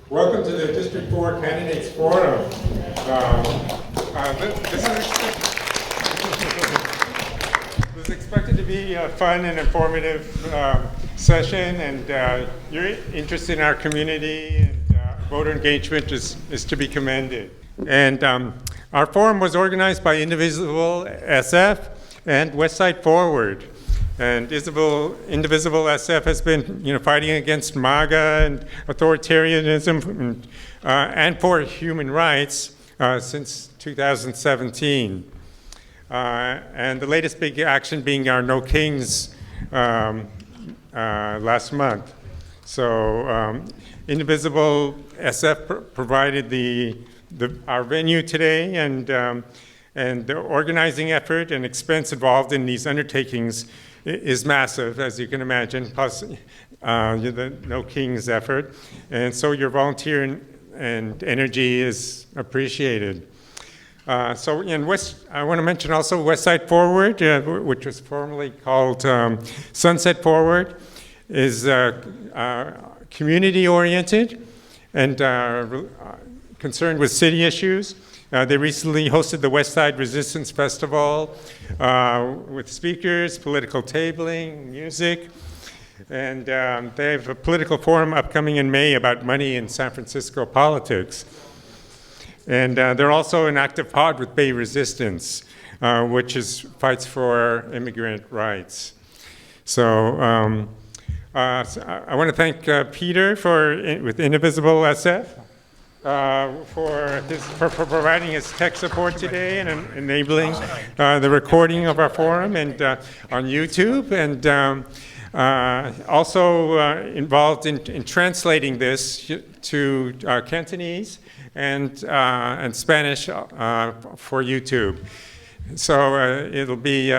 Welcome to the District 4 Candidates Forum. This is expected to be a fun and informative session, and you're interested in our community, and voter engagement is to be commended. And our forum was organized by Indivisible SF and Westside Forward. And Indivisible SF has been, fighting against MAGA and authoritarianism and for human rights since 2017. And the latest big action being our No Kings last month. So Indivisible SF provided our venue today, and the organizing effort and expense involved in these undertakings is massive, as you can imagine, plus the No Kings effort. And so your volunteer and energy is appreciated. I want to mention also Westside Forward, which was formerly called Sunset Forward, is community-oriented and concerned with city issues. They recently hosted the Westside Resistance Festival with speakers, political tabling, music, and they have a political forum upcoming in May about money in San Francisco politics. And they're also an active pod with Bay Resistance, which fights for immigrant rights. So I want to thank Peter with Indivisible SF. For providing his tech support today and enabling the recording of our forum and on YouTube, and also involved in translating this to Cantonese and Spanish for YouTube. So it'll be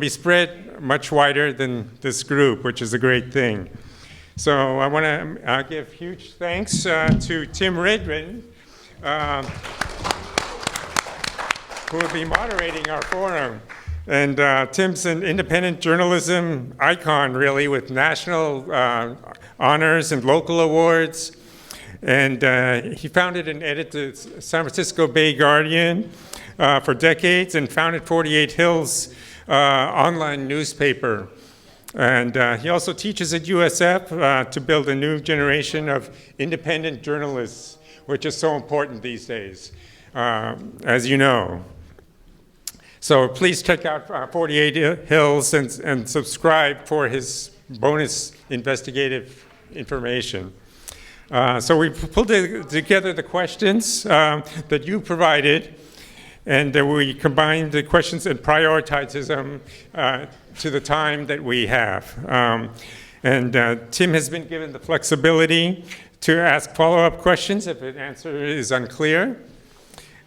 spread much wider than this group, which is a great thing. So I want to give huge thanks to Tim Redmond, who will be moderating our forum. And Tim's an independent journalism icon, really, with national honors and local awards. And he founded and edited the San Francisco Bay Guardian for decades, and founded 48 Hills online newspaper. And he also teaches at USF to build a new generation of independent journalists, which is so important these days, as you know. So please check out 48 Hills and subscribe for his bonus investigative information. So we pulled together the questions that you provided, and we combined the questions and prioritized them to the time that we have. Tim has been given the flexibility to ask follow-up questions if an answer is unclear.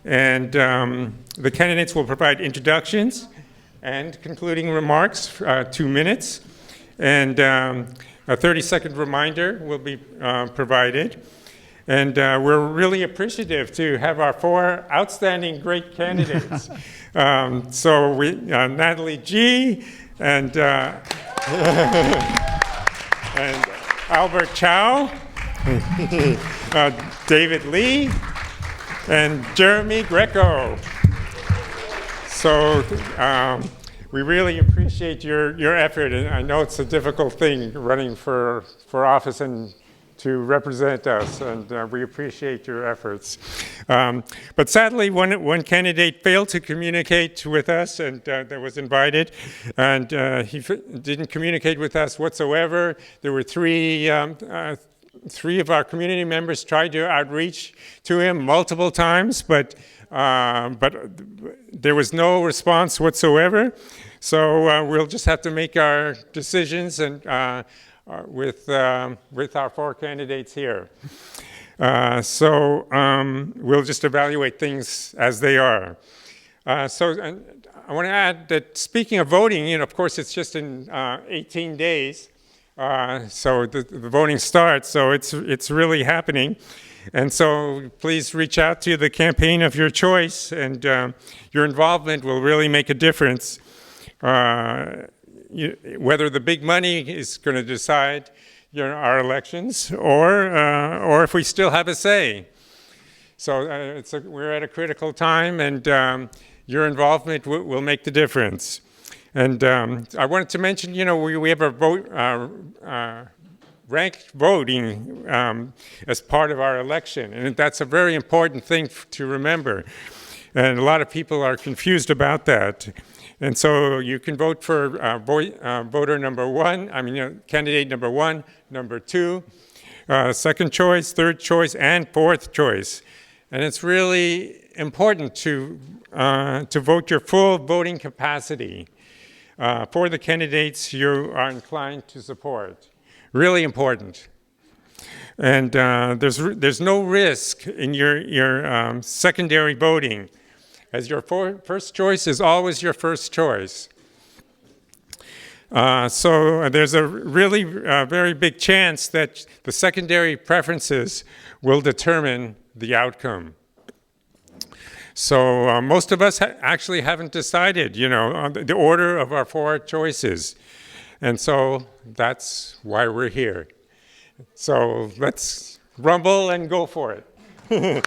And the candidates will provide introductions and concluding remarks, 2 minutes. And a 30-second reminder will be provided. And we're really appreciative to have our 4 outstanding great candidates. So Natalie Gee and Albert Chow, David Lee, and Jeremy Greco. So we really appreciate your effort, and I know it's a difficult thing running for office and to represent us, and we appreciate your efforts. But sadly, one candidate failed to communicate with us, and that was invited, and he didn't communicate with us whatsoever. There were three of our community members tried to outreach to him multiple times, but there was no response whatsoever. So we'll just have to make our decisions and with our 4 candidates here. So we'll just evaluate things as they are. So I want to add that speaking of voting, of course, it's just in 18 days. So the voting starts, so it's really happening. And so please reach out to the campaign of your choice, and your involvement will really make a difference. Whether the big money is going to decide our elections, or if we still have a say. So we're at a critical time, and your involvement will make the difference. And I wanted to mention, we have a ranked voting as part of our election, and that's a very important thing to remember. And a lot of people are confused about that. And so you can vote for voter number one, candidate number one, number two, second choice, third choice, and fourth choice. And it's really important to vote your full voting capacity for the candidates you are inclined to support. Really important. And there's no risk in your secondary voting, as your first choice is always your first choice. So there's a really very big chance that the secondary preferences will determine the outcome. So most of us actually haven't decided, on the order of our four choices. And so that's why we're here. So let's rumble and go for it.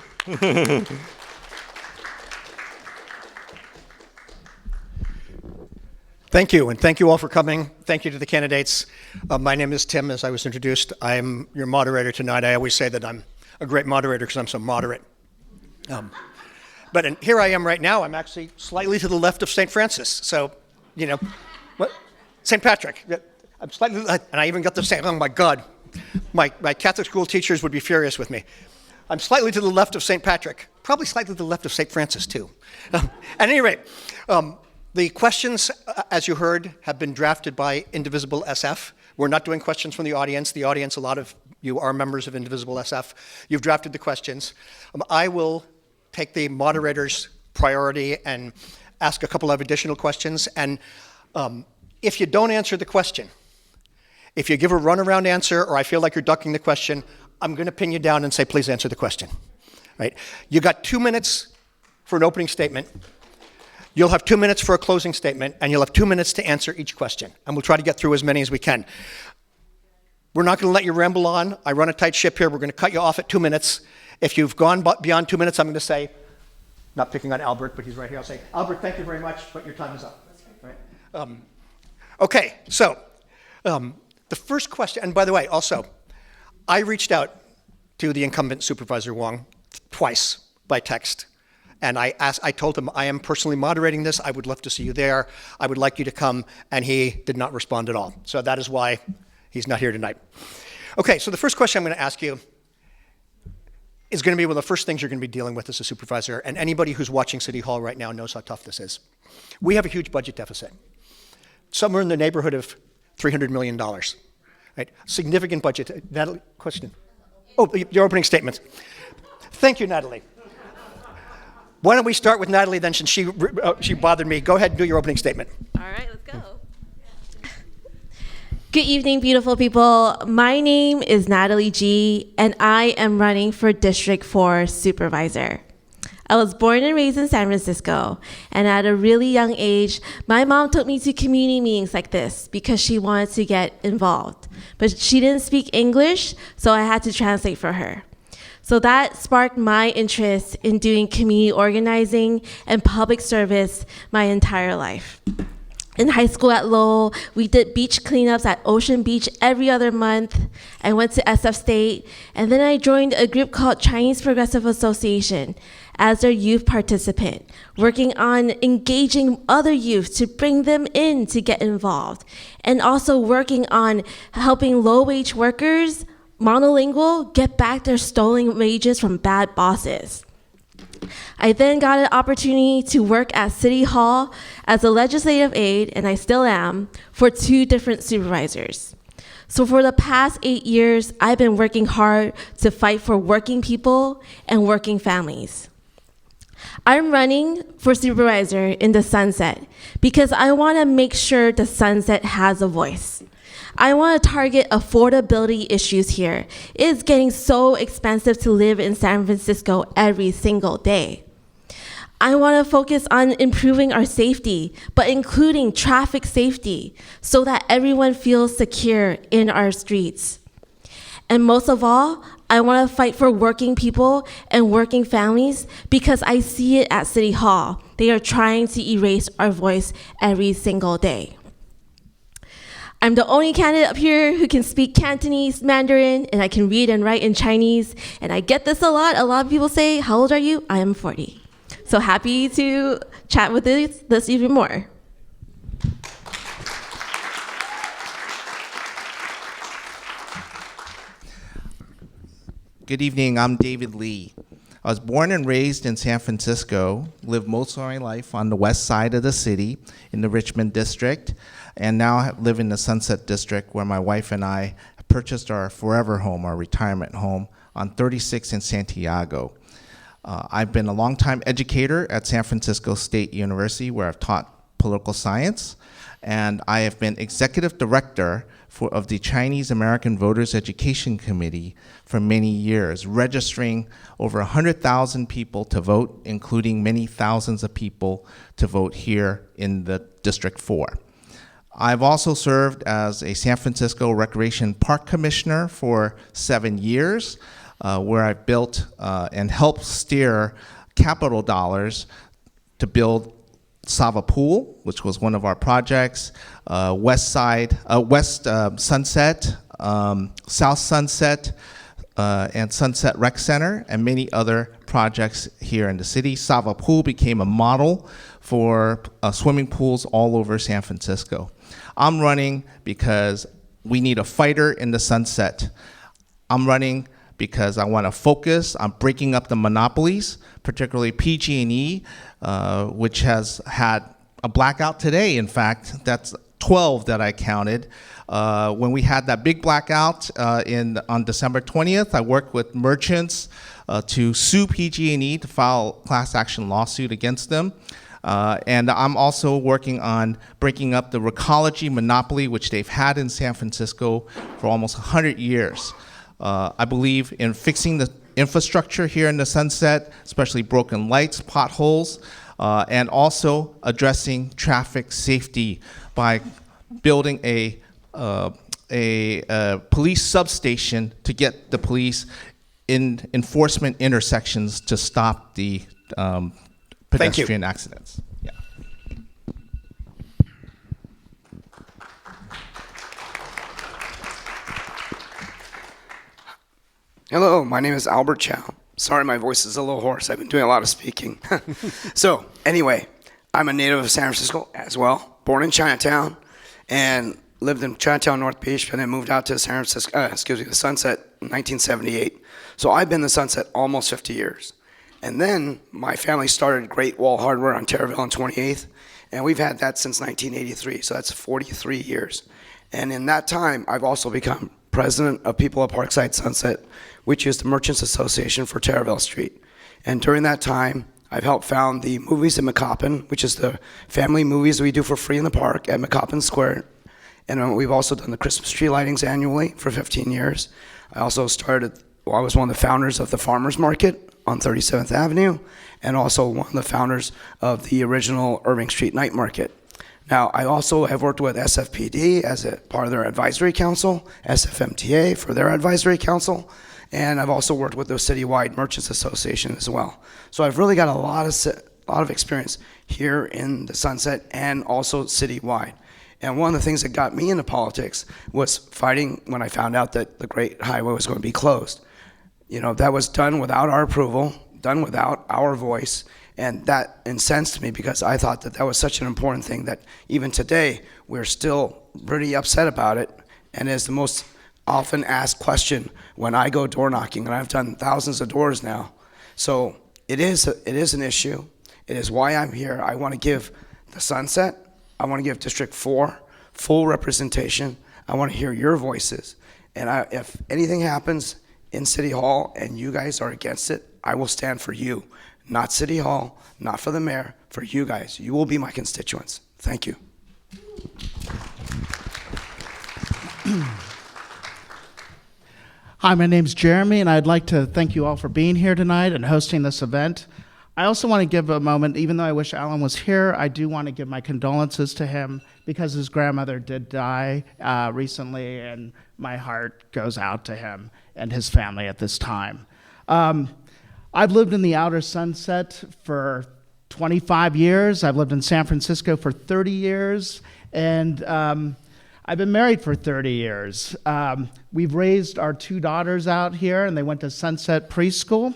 Thank you, and thank you all for coming. Thank you to the candidates. My name is Tim, as I was introduced. I'm your moderator tonight. I always say that I'm a great moderator because I'm so moderate. But here I am right now. I'm actually slightly to the left of St. Francis. So, what? St. Patrick. I'm slightly, and I even got to say, oh my God, my Catholic school teachers would be furious with me. I'm slightly to the left of St. Patrick, probably slightly to the left of St. Francis too. At any rate, the questions, as you heard, have been drafted by Indivisible SF. We're not doing questions from the audience. The audience, a lot of you are members of Indivisible SF. You've drafted the questions. I will take the moderator's priority and ask a couple of additional questions. And if you don't answer the question, if you give a runaround answer or I feel like you're ducking the question, I'm going to pin you down and say, please answer the question. Right? You got 2 minutes for an opening statement. You'll have 2 minutes for a closing statement, and you'll have 2 minutes to answer each question. And we'll try to get through as many as we can. We're not going to let you ramble on. I run a tight ship here. We're going to cut you off at 2 minutes. If you've gone beyond 2 minutes, I'm going to say, not picking on Albert, but he's right here. I'll say, Albert, thank you very much, but your time is up. Right? Okay, so the first question, and by the way, also, I reached out to the incumbent Supervisor Wong twice by text. And I told him, I am personally moderating this. I would love to see you there. I would like you to come. And he did not respond at all. So that is why he's not here tonight. Okay, so the first question I'm going to ask you is going to be one of the first things you're going to be dealing with as a supervisor. And anybody who's watching City Hall right now knows how tough this is. We have a huge budget deficit, somewhere in the neighborhood of $300 million. Right? Significant budget. Natalie, question? Oh, your opening statement. Thank you, Natalie. Why don't we start with Natalie then, since she bothered me. Go ahead and do your opening statement. All right, let's go. Good evening, beautiful people. My name is Natalie Gee, and I am running for District 4 Supervisor. I was born and raised in San Francisco, and at a really young age, my mom took me to community meetings like this because she wanted to get involved. But she didn't speak English, so I had to translate for her. So that sparked my interest in doing community organizing and public service my entire life. In high school at Lowell, we did beach cleanups at Ocean Beach every other month. I went to SF State, and then I joined a group called Chinese Progressive Association as their youth participant, working on engaging other youth to bring them in to get involved, and also working on helping low-wage workers, monolingual, get back their stolen wages from bad bosses. I then got an opportunity to work at City Hall as a legislative aide, and I still am, for 2 different supervisors. So for the past 8 years, I've been working hard to fight for working people and working families. I'm running for supervisor in the Sunset because I want to make sure the Sunset has a voice. I want to target affordability issues here. It is getting so expensive to live in San Francisco every single day. I want to focus on improving our safety, but including traffic safety, so that everyone feels secure in our streets. And most of all, I want to fight for working people and working families because I see it at City Hall. They are trying to erase our voice every single day. I'm the only candidate up here who can speak Cantonese, Mandarin, and I can read and write in Chinese. And I get this a lot. A lot of people say, how old are you? I am 40. So happy to chat with this even more. Good evening, I'm David Lee. I was born and raised in San Francisco, lived most of my life on the west side of the city in the Richmond district, and now I live in the Sunset district where my wife and I purchased our forever home, our retirement home, on 36 in Santiago. I've been a longtime educator at San Francisco State University where I've taught political science, and I have been executive director of the Chinese American Voters Education Committee for many years, registering over 100,000 people to vote, including many thousands of people to vote here in the District 4. I've also served as a San Francisco Recreation Park Commissioner for 7 years, where I built and helped steer capital dollars to build Sava Pool, which was one of our projects, Westside, West Sunset, South Sunset, and Sunset Rec Center, and many other projects here in the city. Sava Pool became a model for swimming pools all over San Francisco. I'm running because we need a fighter in the Sunset. I'm running because I want to focus on breaking up the monopolies, particularly PG&E, which has had a blackout today. In fact, that's 12 that I counted. When we had that big blackout on December 20th, I worked with merchants to sue PG&E to file a class action lawsuit against them. And I'm also working on breaking up the Recology monopoly, which they've had in San Francisco for almost 100 years. I believe in fixing the infrastructure here in the Sunset, especially broken lights, potholes, and also addressing traffic safety by building a police substation to get the police in enforcement intersections to stop the pedestrian accidents. Yeah. Hello, my name is Albert Chow. Sorry, my voice is a little hoarse. I've been doing a lot of speaking. So, anyway, I'm a native of San Francisco as well. Born in Chinatown and lived in Chinatown, North Beach, and then moved out to San Francisco, the Sunset in 1978. So I've been in the Sunset almost 50 years. And then my family started Great Wall Hardware on Terraville and 28th, and we've had that since 1983, so that's 43 years. And in that time, I've also become president of People of Parkside Sunset, which is the Merchants Association for Terraville Street. And during that time, I've helped found the Movies in McCoppin, which is the family movies we do for free in the park at McCoppin Square. And we've also done the Christmas tree lightings annually for 15 years. I also I was one of the founders of the Farmers Market on 37th Avenue, and also one of the founders of the original Irving Street Night Market. Now, I also have worked with SFPD as a part of their advisory council, SFMTA for their advisory council, and I've also worked with the Citywide Merchants Association as well. So I've really got a lot of experience here in the Sunset and also citywide. And one of the things that got me into politics was fighting when I found out that the Great Highway was going to be closed. You know, that was done without our approval, done without our voice, and that incensed me because I thought that that was such an important thing that even today we're still pretty upset about it, and is the most often asked question when I go door knocking, and I've done thousands of doors now. So it is an issue. It is why I'm here. I want to give the Sunset, I want to give District 4 full representation. I want to hear your voices. And if anything happens in City Hall and you guys are against it, I will stand for you. Not City Hall, not for the mayor, for you guys. You will be my constituents. Thank you. Hi, my name's Jeremy, and I'd like to thank you all for being here tonight and hosting this event. I also want to give a moment, even though I wish Alan was here, I do want to give my condolences to him because his grandmother did die recently, and my heart goes out to him and his family at this time. I've lived in the Outer Sunset for 25 years. I've lived in San Francisco for 30 years, and I've been married for 30 years. We've raised our 2 daughters out here, and they went to Sunset Preschool.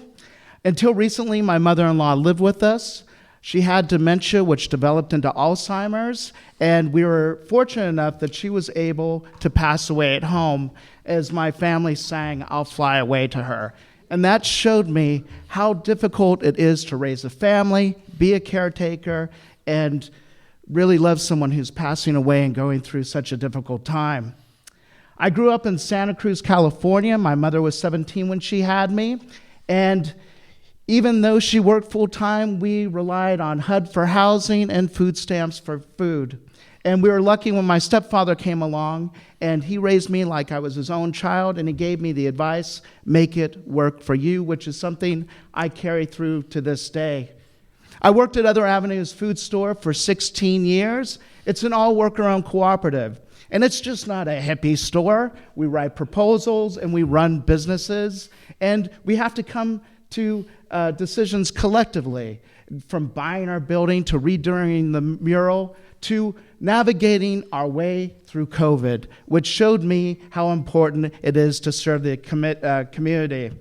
Until recently, my mother-in-law lived with us. She had dementia, which developed into Alzheimer's, and we were fortunate enough that she was able to pass away at home as my family sang "I'll Fly Away" to her. And that showed me how difficult it is to raise a family, be a caretaker, and really love someone who's passing away and going through such a difficult time. I grew up in Santa Cruz, California. My mother was 17 when she had me, and even though she worked full-time, we relied on HUD for housing and food stamps for food. And we were lucky when my stepfather came along, and he raised me like I was his own child, and he gave me the advice, make it work for you, which is something I carry through to this day. I worked at Other Avenues Food Store for 16 years. It's an all-worker-owned cooperative, and it's just not a hippie store. We write proposals, and we run businesses, and we have to come to decisions collectively, from buying our building to redoing the mural to navigating our way through COVID, which showed me how important it is to serve the community.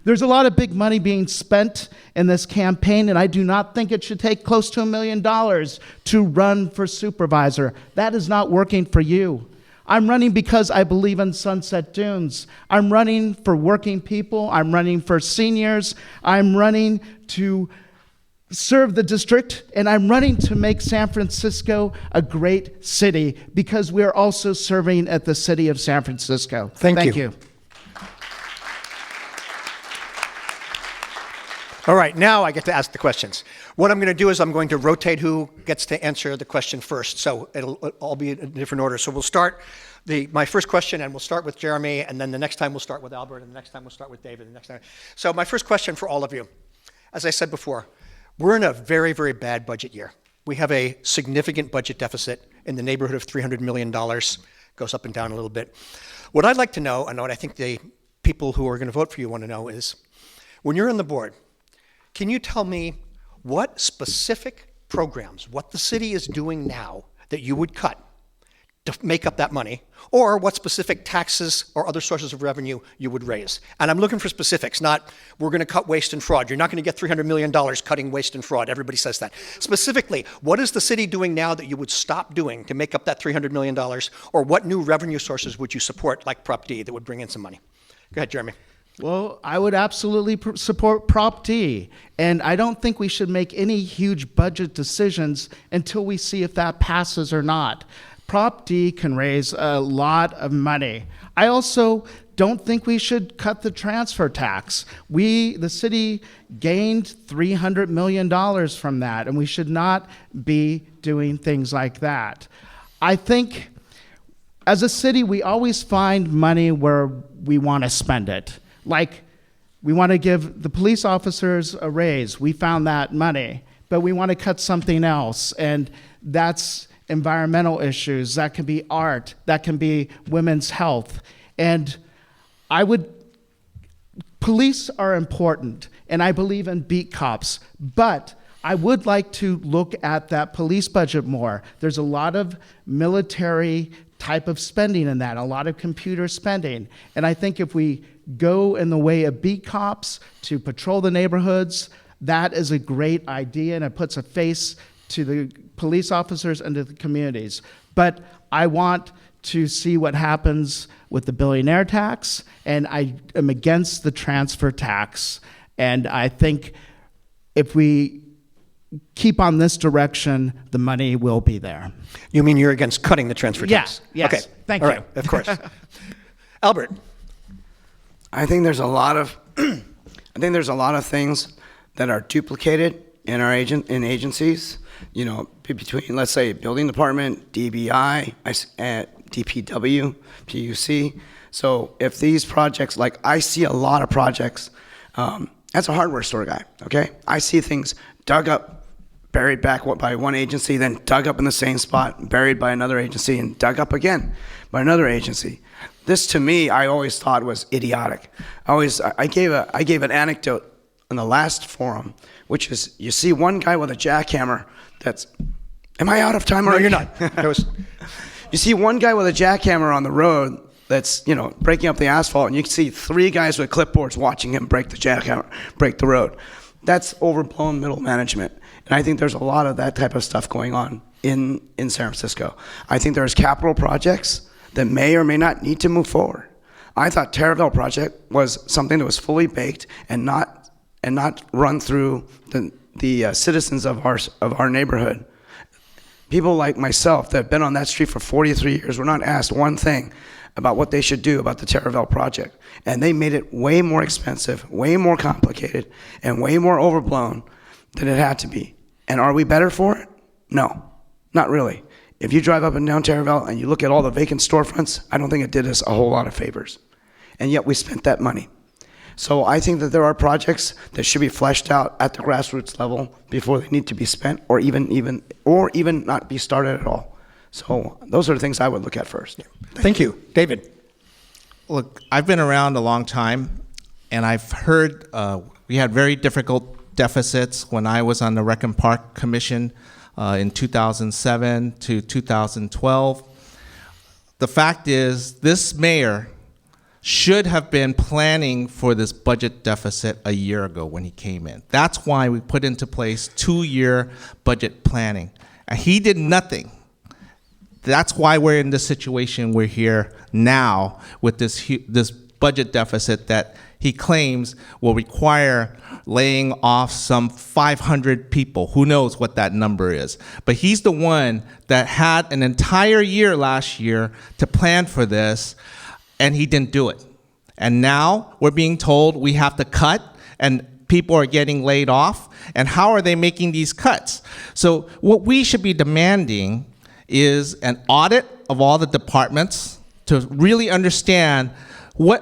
There's a lot of big money being spent in this campaign, and I do not think it should take close to $1 million to run for supervisor. That is not working for you. I'm running because I believe in Sunset Dunes. I'm running for working people. I'm running for seniors. I'm running to serve the district, and I'm running to make San Francisco a great city because we're also serving at the city of San Francisco. Thank you. All right, now I get to ask the questions. What I'm going to do is I'm going to rotate who gets to answer the question first, so it'll all be in a different order. So we'll start my first question, and we'll start with Jeremy, and then the next time we'll start with Albert, and the next time we'll start with David, and the next time. So my first question for all of you, as I said before, we're in a very, very bad budget year. We have a significant budget deficit in the neighborhood of $300 million, goes up and down a little bit. What I'd like to know, and what I think the people who are going to vote for you want to know is, when you're on the board, can you tell me what specific programs, what the city is doing now that you would cut to make up that money, or what specific taxes or other sources of revenue you would raise? And I'm looking for specifics, not we're going to cut waste and fraud. You're not going to get $300 million cutting waste and fraud. Everybody says that. Specifically, what is the city doing now that you would stop doing to make up that $300 million, or what new revenue sources would you support, like Prop D, that would bring in some money? Go ahead, Jeremy. Well, I would absolutely support Prop D, and I don't think we should make any huge budget decisions until we see if that passes or not. Prop D can raise a lot of money. I also don't think we should cut the transfer tax. The city gained $300 million from that, and we should not be doing things like that. I think as a city, we always find money where we want to spend it. Like, we want to give the police officers a raise. We found that money, but we want to cut something else, and that's environmental issues. That can be art. That can be women's health. And police are important, and I believe in beat cops, but I would like to look at that police budget more. There's a lot of military type of spending in that, a lot of computer spending. And I think if we go in the way of beat cops to patrol the neighborhoods, that is a great idea, and it puts a face to the police officers and to the communities. But I want to see what happens with the billionaire tax, and I am against the transfer tax. And I think if we keep on this direction, the money will be there. You mean you're against cutting the transfer tax? Yes. Okay. Thank All you. right, of course. Albert. I think there's a lot of things that are duplicated in our agencies. You know, between, let's say, building department, DBI, DPW, PUC. So if these projects, like I see a lot of projects, That's a hardware store guy, okay? I see things dug up, buried back by one agency, then dug up in the same spot, buried by another agency, and dug up again by another agency. This, to me, I always thought was idiotic. I gave an anecdote in the last forum, which is you see one guy with a jackhammer that's, am I out of time already? No, you're not. You see one guy with a jackhammer on the road that's, breaking up the asphalt, and you can see three guys with clipboards watching him break the road. That's overblown middle management. And I think there's a lot of that type of stuff going on in San Francisco. I think there's capital projects that may or may not need to move forward. I thought Terraville project was something that was fully baked and not run through the citizens of our neighborhood. People like myself that have been on that street for 43 years were not asked one thing about what they should do about the Terraville project. And they made it way more expensive, way more complicated, and way more overblown than it had to be. And are we better for it? No, not really. If you drive up and down Terraville and you look at all the vacant storefronts, I don't think it did us a whole lot of favors. And yet we spent that money. So I think that there are projects that should be fleshed out at the grassroots level before they need to be spent, or even not be started at all. So those are the things I would look at first. Thank you. David. Look, I've been around a long time, and I've heard we had very difficult deficits when I was on the Rec and Park Commission in 2007 to 2012. The fact is, this mayor should have been planning for this budget deficit a year ago when he came in. That's why we put into place 2-year budget planning. And he did nothing. That's why we're in this situation we're here now with this budget deficit that he claims will require laying off some 500 people. Who knows what that number is? But he's the one that had an entire year last year to plan for this, and he didn't do it. And now we're being told we have to cut, and people are getting laid off. And how are they making these cuts? So what we should be demanding is an audit of all the departments to really understand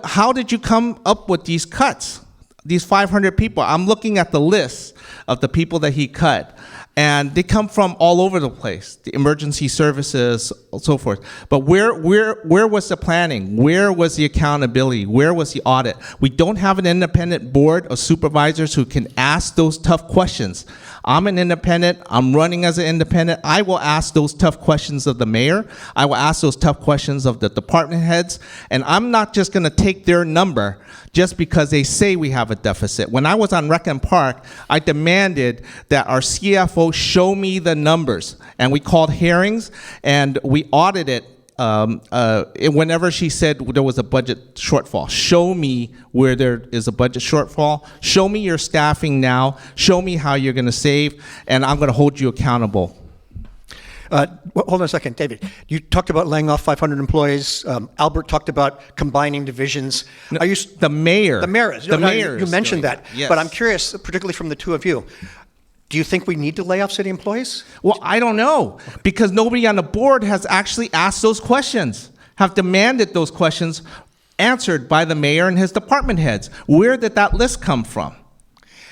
how did you come up with these cuts, these 500 people. I'm looking at the list of the people that he cut, and they come from all over the place, the emergency services, so forth. But where was the planning? Where was the accountability? Where was the audit? We don't have an independent board of supervisors who can ask those tough questions. I'm an independent. I'm running as an independent. I will ask those tough questions of the mayor. I will ask those tough questions of the department heads. And I'm not just going to take their number just because they say we have a deficit. When I was on Rec and Park, I demanded that our CFO show me the numbers. And we called hearings, and we audited whenever she said there was a budget shortfall. Show me where there is a budget shortfall. Show me your staffing now. Show me how you're going to save, and I'm going to hold you accountable. Hold on a second, David. You talked about laying off 500 employees. Albert talked about combining divisions. No, Are you the mayor? The mayor. The mayor. You mentioned that, yes. But I'm curious, particularly from the two of you. Do you think we need to lay off city employees? Well, I don't know, because nobody on the board has actually asked those questions, have demanded those questions answered by the mayor and his department heads. Where did that list come from?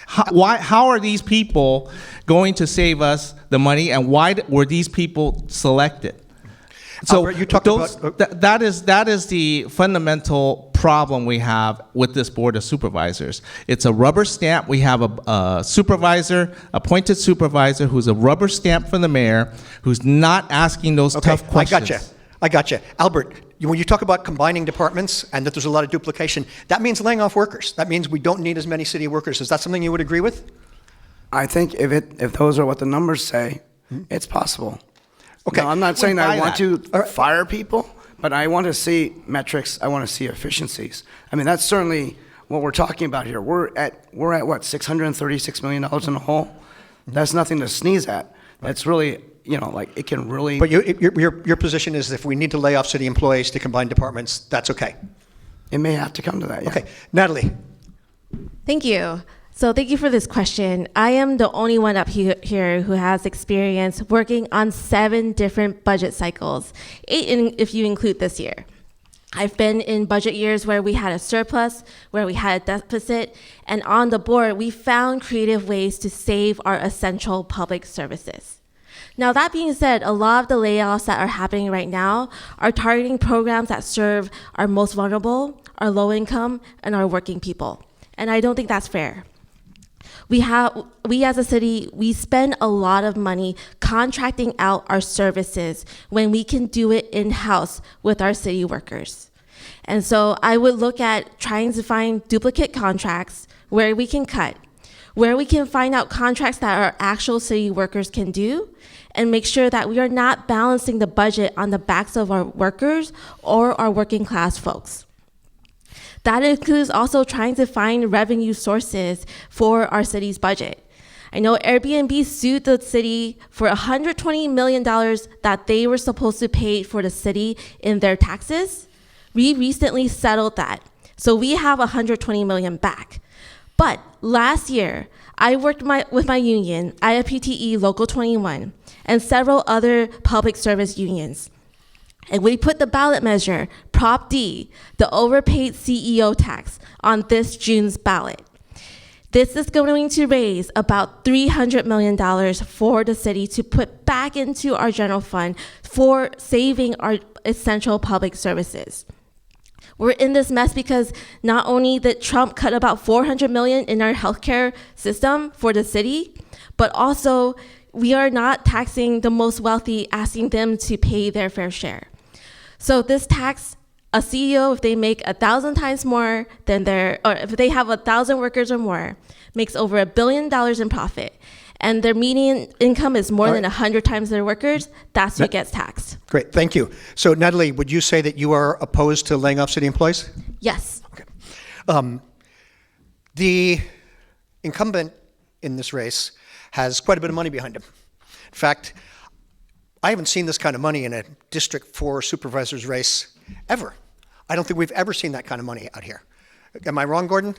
How are these people going to save us the money, and why were these people selected? So Albert, you talked about that is the fundamental problem we have with this board of supervisors. It's a rubber stamp. We have a supervisor, appointed supervisor, who's a rubber stamp from the mayor, who's not asking those tough questions. I gotcha. Albert, when you talk about combining departments and that there's a lot of duplication, that means laying off workers. That means we don't need as many city workers. Is that something you would agree with? I think if those are what the numbers say, it's possible. Okay. Now, I'm not saying that I want to All right. fire people, but I want to see metrics. I want to see efficiencies. I mean, that's certainly what we're talking about here. We're at what, $636 million in the hole? That's nothing to sneeze at. That's really, it can really. But your position is if we need to lay off city employees to combine departments, that's okay. It may have to come to that. Yeah. Okay, Natalie. Thank you. So thank you for this question. I am the only one up here who has experience working on 7 different budget cycles, 8 if you include this year. I've been in budget years where we had a surplus, where we had a deficit, and on the board, we found creative ways to save our essential public services. Now, that being said, a lot of the layoffs that are happening right now are targeting programs that serve our most vulnerable, our low income, and our working people. And I don't think that's fair. We as a city, we spend a lot of money contracting out our services when we can do it in-house with our city workers. And so I would look at trying to find duplicate contracts where we can cut, where we can find out contracts that our actual city workers can do, and make sure that we are not balancing the budget on the backs of our workers or our working class folks. That includes also trying to find revenue sources for our city's budget. I know Airbnb sued the city for $120 million that they were supposed to pay for the city in their taxes. We recently settled that, so we have $120 million back. But last year, I worked with my union, IFPTE Local 21, and several other public service unions. And we put the ballot measure, Prop D, the overpaid CEO tax, on this June's ballot. This is going to raise about $300 million for the city to put back into our general fund for saving our essential public services. We're in this mess because not only did Trump cut about $400 million in our healthcare system for the city, but also we are not taxing the most wealthy, asking them to pay their fair share. So this tax, a CEO, if they make 1,000 times more than or if they have 1,000 workers or more, makes over $1 billion in profit, and their median income is more than 100 times their workers, that's who gets taxed. Great, thank you. So Natalie, would you say that you are opposed to laying off city employees? Yes. Okay. The incumbent in this race has quite a bit of money behind him. In fact, I haven't seen this kind of money in a District 4 supervisor's race ever. I don't think we've ever seen that kind of money out here. Am I wrong, Gordon?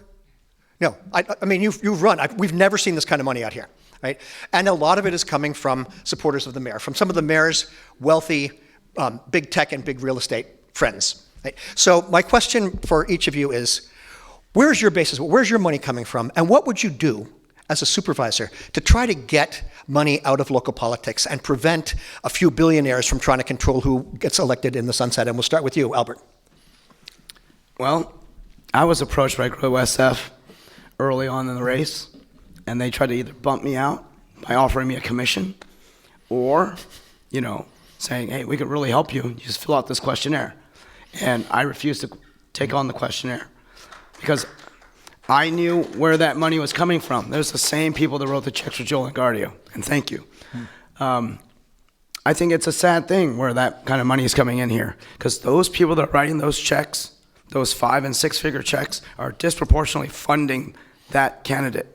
No, I mean, you've run. We've never seen this kind of money out here, right? And a lot of it is coming from supporters of the mayor, from some of the mayor's wealthy big tech and big real estate friends. Right? So my question for each of you is, where's your basis? Where's your money coming from? And what would you do as a supervisor to try to get money out of local politics and prevent a few billionaires from trying to control who gets elected in the sunset? And we'll start with you, Albert. Well, I was approached by Grow SF early on in the race, and they tried to either bump me out by offering me a commission or, saying, hey, we could really help you. You just fill out this questionnaire. And I refused to take on the questionnaire because I knew where that money was coming from. There's the same people that wrote the checks for Joel and Gardio, and thank you. I think it's a sad thing where that kind of money is coming in here, because those people that are writing those checks, those 5- and 6-figure checks, are disproportionately funding that candidate.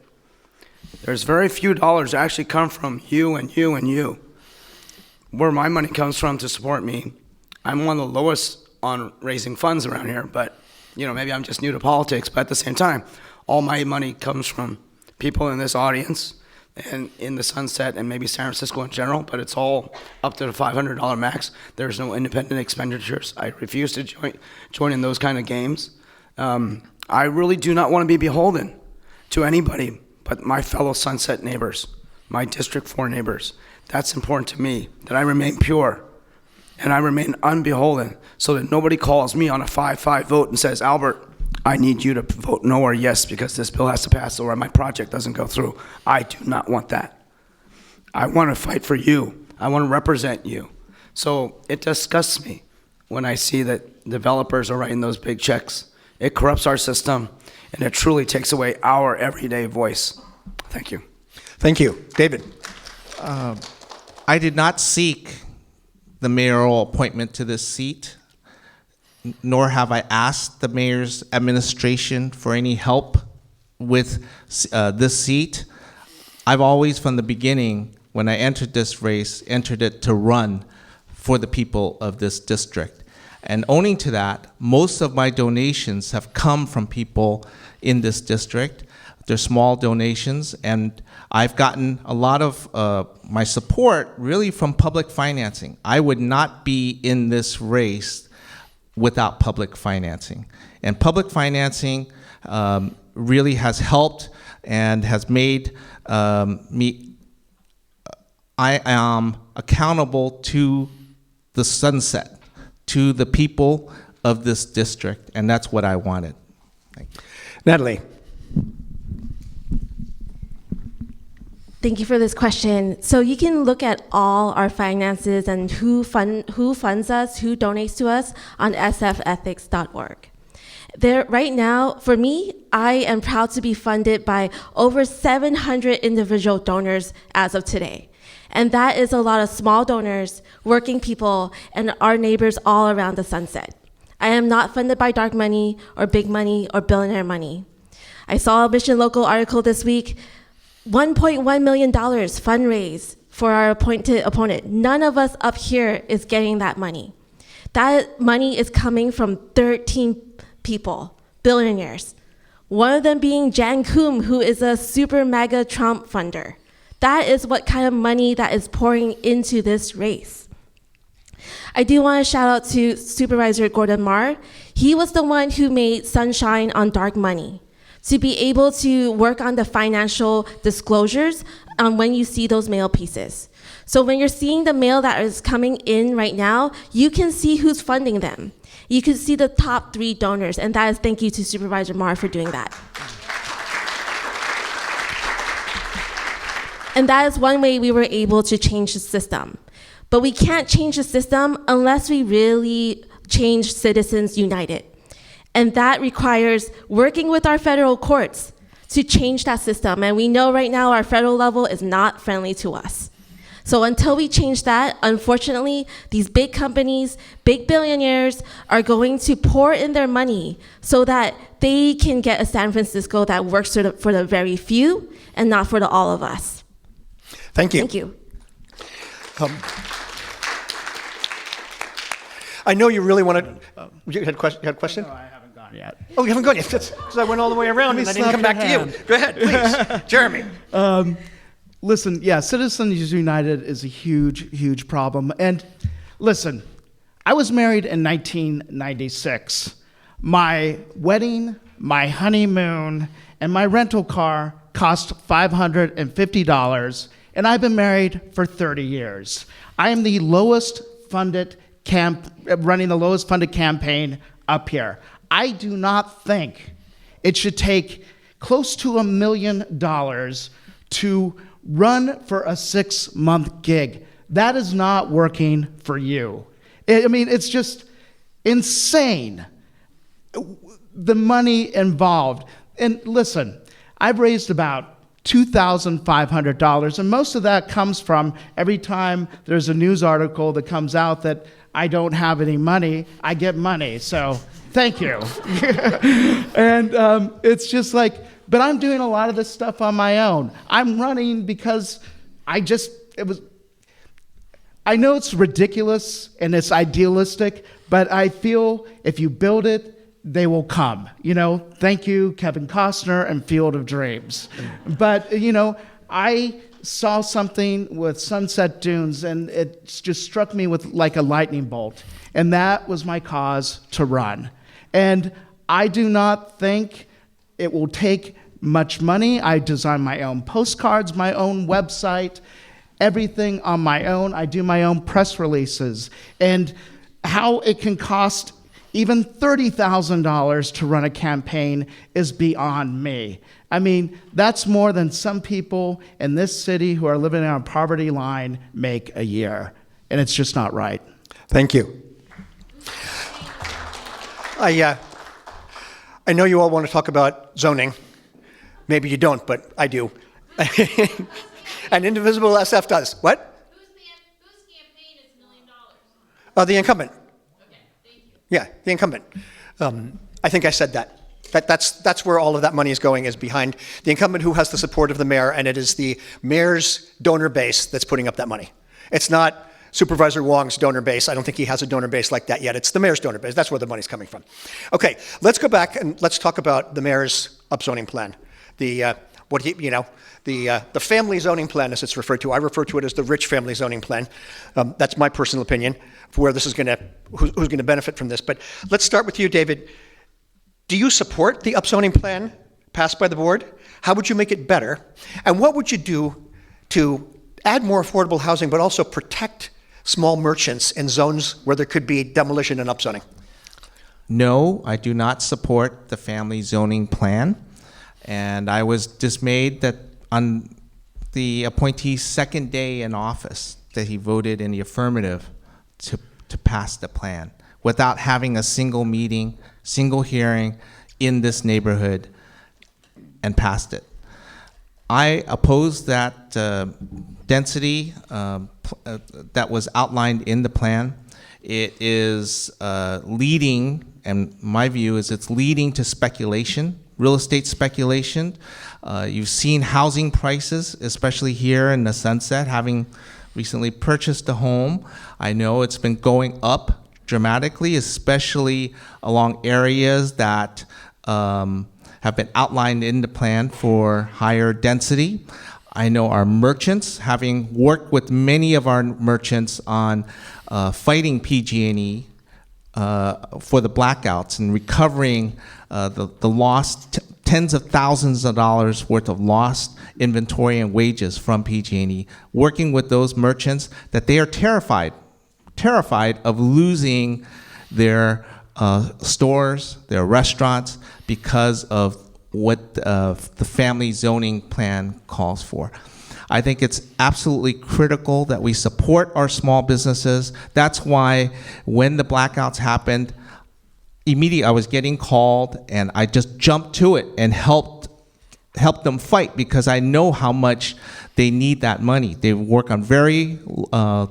There's very few dollars that actually come from you and you and you. Where my money comes from to support me, I'm one of the lowest on raising funds around here, but maybe I'm just new to politics, but at the same time, all my money comes from people in this audience and in the Sunset and maybe San Francisco in general, but it's all up to the $500 max. There's no independent expenditures. I refuse to join in those kind of games. I really do not want to be beholden to anybody but my fellow Sunset neighbors, my District 4 neighbors. That's important to me, that I remain pure and I remain unbeholden, so that nobody calls me on a 5-5 vote and says, Albert, I need you to vote no or yes because this bill has to pass or my project doesn't go through. I do not want that. I want to fight for you. I want to represent you. So it disgusts me when I see that developers are writing those big checks. It corrupts our system, and it truly takes away our everyday voice. Thank you. Thank you. David. I did not seek the mayoral appointment to this seat, nor have I asked the mayor's administration for any help with this seat. I've always, from the beginning, when I entered this race, entered it to run for the people of this district. And owing to that, most of my donations have come from people in this district. They're small donations, and I've gotten a lot of my support really from public financing. I would not be in this race without public financing. And public financing really has helped and has made me, I am accountable to the sunset, to the people of this district, and that's what I wanted. Thank you. Natalie. Thank you for this question. So you can look at all our finances and who funds us, who donates to us on sfethics.org. There, right now, for me, I am proud to be funded by over 700 individual donors as of today. And that is a lot of small donors, working people, and our neighbors all around the Sunset. I am not funded by dark money or big money or billionaire money. I saw a Mission Local article this week, $1.1 million fundraise for our appointed opponent. None of us up here is getting that money. That money is coming from 13 people, billionaires. One of them being Jan Koum, who is a super mega Trump funder. That is what kind of money that is pouring into this race. I do want to shout out to Supervisor Gordon Marr. He was the one who made sunshine on dark money, to be able to work on the financial disclosures when you see those mail pieces. So when you're seeing the mail that is coming in right now, you can see who's funding them. You can see the top 3 donors, and that is thank you to Supervisor Marr for doing that. And that is one way we were able to change the system. But we can't change the system unless we really change Citizens United. And that requires working with our federal courts to change that system. And we know right now our federal level is not friendly to us. So until we change that, unfortunately, these big companies, big billionaires are going to pour in their money so that they can get a San Francisco that works for the very few and not for the all of us. Thank you. Thank you. I know you really want to. You had a question? No, I haven't gone yet. Oh, you haven't gone yet. Because I went all the way around and I didn't come back to you. Go ahead, please. Jeremy. Listen, yeah, Citizens United is a huge, huge problem. And listen, I was married in 1996. My wedding, my honeymoon, and my rental car cost $550, and I've been married for 30 years. I am the lowest funded running the lowest funded campaign up here. I do not think it should take close to $1 million to run for a 6-month gig. That is not working for you. I mean, it's just insane, the money involved. And listen, I've raised about $2,500, and most of that comes from every time there's a news article that comes out that I don't have any money, I get money. So thank you. And it's just like, but I'm doing a lot of this stuff on my own. I'm running because I know it's ridiculous and it's idealistic, but I feel if you build it, they will come. You know, thank you, Kevin Costner and Field of Dreams. But, you know, I saw something with Sunset Dunes and it just struck me with like a lightning bolt. And that was my cause to run. And I do not think it will take much money. I design my own postcards, my own website, everything on my own. I do my own press releases. And how it can cost even $30,000 to run a campaign is beyond me. I mean, that's more than some people in this city who are living on a poverty line make a year. And it's just not right. Thank you. I know you all want to talk about zoning. Maybe you don't, but I do. And Indivisible SF does. What? Whose campaign is $1 million? The incumbent. Okay, thank you. Yeah, the incumbent. I think I said that. That's where all of that money is going, is behind the incumbent who has the support of the mayor, and it is the mayor's donor base that's putting up that money. It's not Supervisor Wong's donor base. I don't think he has a donor base like that yet. It's the mayor's donor base. That's where the money's coming from. Okay, let's go back and let's talk about the mayor's upzoning plan. the family zoning plan, as it's referred to. I refer to it as the rich family zoning plan. That's my personal opinion for where this is who's going to benefit from this. But let's start with you, David. Do you support the upzoning plan passed by the board? How would you make it better? And what would you do to add more affordable housing, but also protect small merchants in zones where there could be demolition and upzoning? No, I do not support the family zoning plan. And I was dismayed that on the appointee's second day in office, that he voted in the affirmative to pass the plan without having a single meeting, single hearing in this neighborhood, and passed it. I oppose that density that was outlined in the plan. It is leading, and my view is it's leading to speculation, real estate speculation. You've seen housing prices, especially here in the Sunset, having recently purchased a home. I know it's been going up dramatically, especially along areas that have been outlined in the plan for higher density. I know our merchants, having worked with many of our merchants on fighting PG&E for the blackouts and recovering the lost tens of thousands of dollars worth of lost inventory and wages from PG&E, working with those merchants, that they are terrified of losing their stores, their restaurants, because of what the family zoning plan calls for. I think it's absolutely critical that we support our small businesses. That's why when the blackouts happened, immediately I was getting called, and I just jumped to it and helped them fight, because I know how much they need that money. They work on very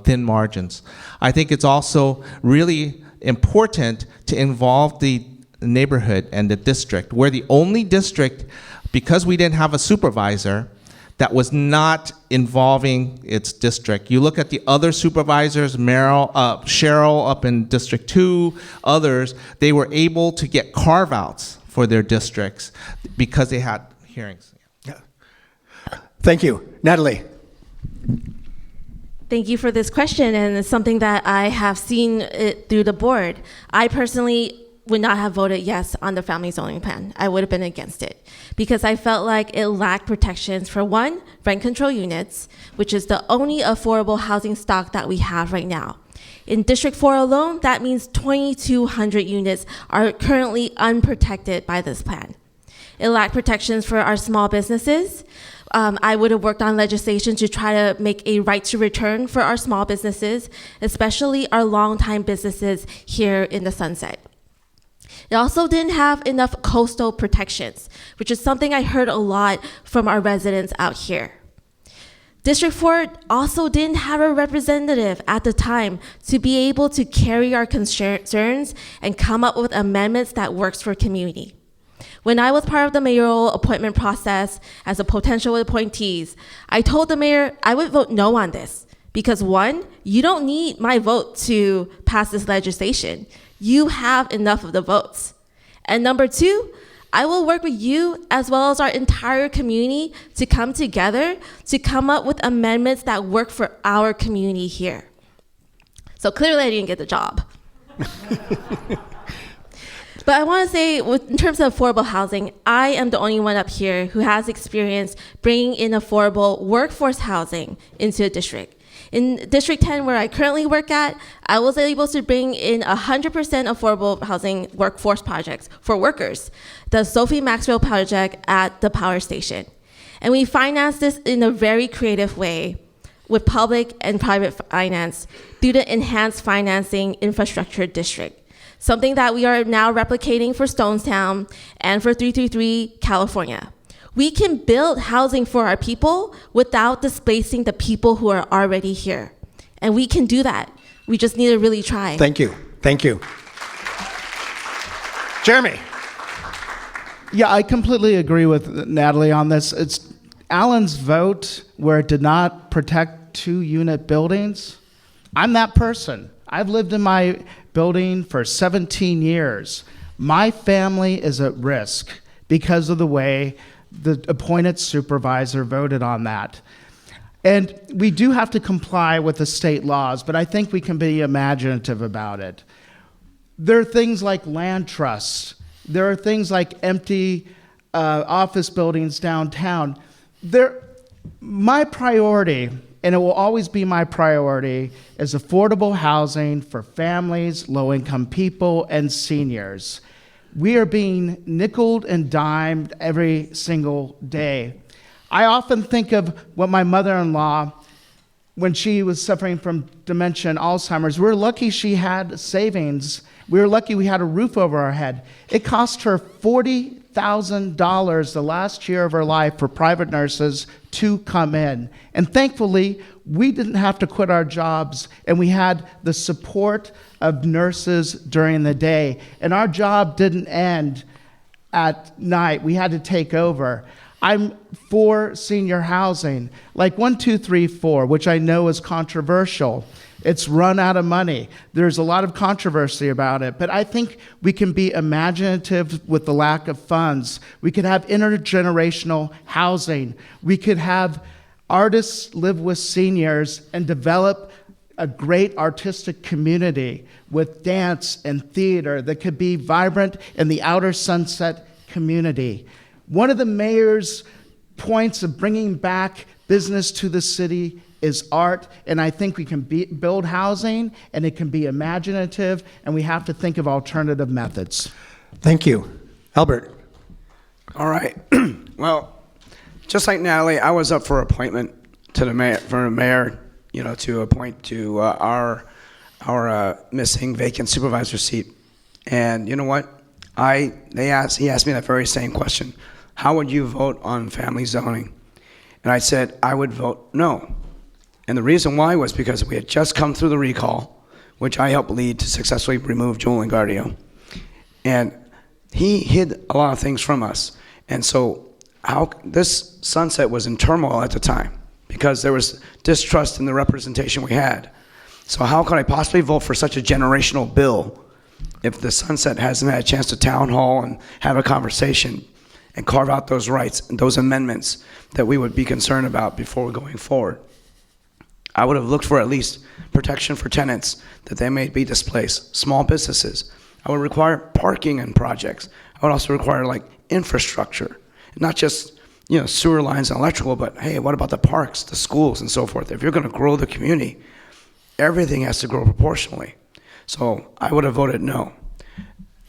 thin margins. I think it's also really important to involve the neighborhood and the district. We're the only district, because we didn't have a supervisor, that was not involving its district. You look at the other supervisors, Cheryl up in District 2, others, they were able to get carve-outs for their districts because they had hearings. Yeah. Thank you. Natalie. Thank you for this question, and it's something that I have seen it through the board. I personally would not have voted yes on the family zoning plan. I would have been against it because I felt like it lacked protections for, one, rent control units, which is the only affordable housing stock that we have right now. In District 4 alone, that means 2,200 units are currently unprotected by this plan. It lacked protections for our small businesses. I would have worked on legislation to try to make a right to return for our small businesses, especially our longtime businesses here in the Sunset. It also didn't have enough coastal protections, which is something I heard a lot from our residents out here. District 4 also didn't have a representative at the time to be able to carry our concerns and come up with amendments that works for community. When I was part of the mayoral appointment process as a potential appointees, I told the mayor I would vote no on this because, one, you don't need my vote to pass this legislation. You have enough of the votes. And number two, I will work with you as well as our entire community to come together to come up with amendments that work for our community here. So clearly I didn't get the job. But I want to say, in terms of affordable housing, I am the only one up here who has experience bringing in affordable workforce housing into a district. In District 10, where I currently work at, I was able to bring in 100% affordable housing workforce projects for workers, the Sophie Maxwell project at the power station. And we financed this in a very creative way with public and private finance through the Enhanced Financing Infrastructure District, something that we are now replicating for Stonestown and for 333 California. We can build housing for our people without displacing the people who are already here. And we can do that. We just need to really try. Thank you. Thank you. Jeremy. Yeah, I completely agree with Natalie on this. It's Alan's vote where it did not protect 2-unit buildings. I'm that person. I've lived in my building for 17 years. My family is at risk because of the way the appointed supervisor voted on that. And we do have to comply with the state laws, but I think we can be imaginative about it. There are things like land trusts. There are things like empty office buildings downtown. My priority, and it will always be my priority, is affordable housing for families, low-income people, and seniors. We are being nickeled and dimed every single day. I often think of what my mother-in-law, when she was suffering from dementia and Alzheimer's, we're lucky she had savings. We were lucky we had a roof over our head. It cost her $40,000 the last year of her life for private nurses to come in. And thankfully, we didn't have to quit our jobs, and we had the support of nurses during the day. And our job didn't end at night. We had to take over. I'm for senior housing, like 1234, which I know is controversial. It's run out of money. There's a lot of controversy about it, but I think we can be imaginative with the lack of funds. We could have intergenerational housing. We could have artists live with seniors and develop a great artistic community with dance and theater that could be vibrant in the outer Sunset community. One of the mayor's points of bringing back business to the city is art, and I think we can build housing, and it can be imaginative, and we have to think of alternative methods. Thank you. Albert. All right. Well, just like Natalie, I was up for appointment to the mayor, for the mayor, to appoint to our missing vacant supervisor seat. And you know what? He asked me that very same question. How would you vote on family zoning? And I said, I would vote no. And the reason why was because we had just come through the recall, which I helped lead to successfully remove Joel Engardio. And he hid a lot of things from us. And so this sunset was in turmoil at the time because there was distrust in the representation we had. So how could I possibly vote for such a generational bill if the sunset hasn't had a chance to town hall and have a conversation and carve out those rights and those amendments that we would be concerned about before going forward? I would have looked for at least protection for tenants that they may be displaced, small businesses. I would require parking in projects. I would also require infrastructure, not just sewer lines and electrical, but hey, what about the parks, the schools, and so forth? If you're going to grow the community, everything has to grow proportionally. So I would have voted no.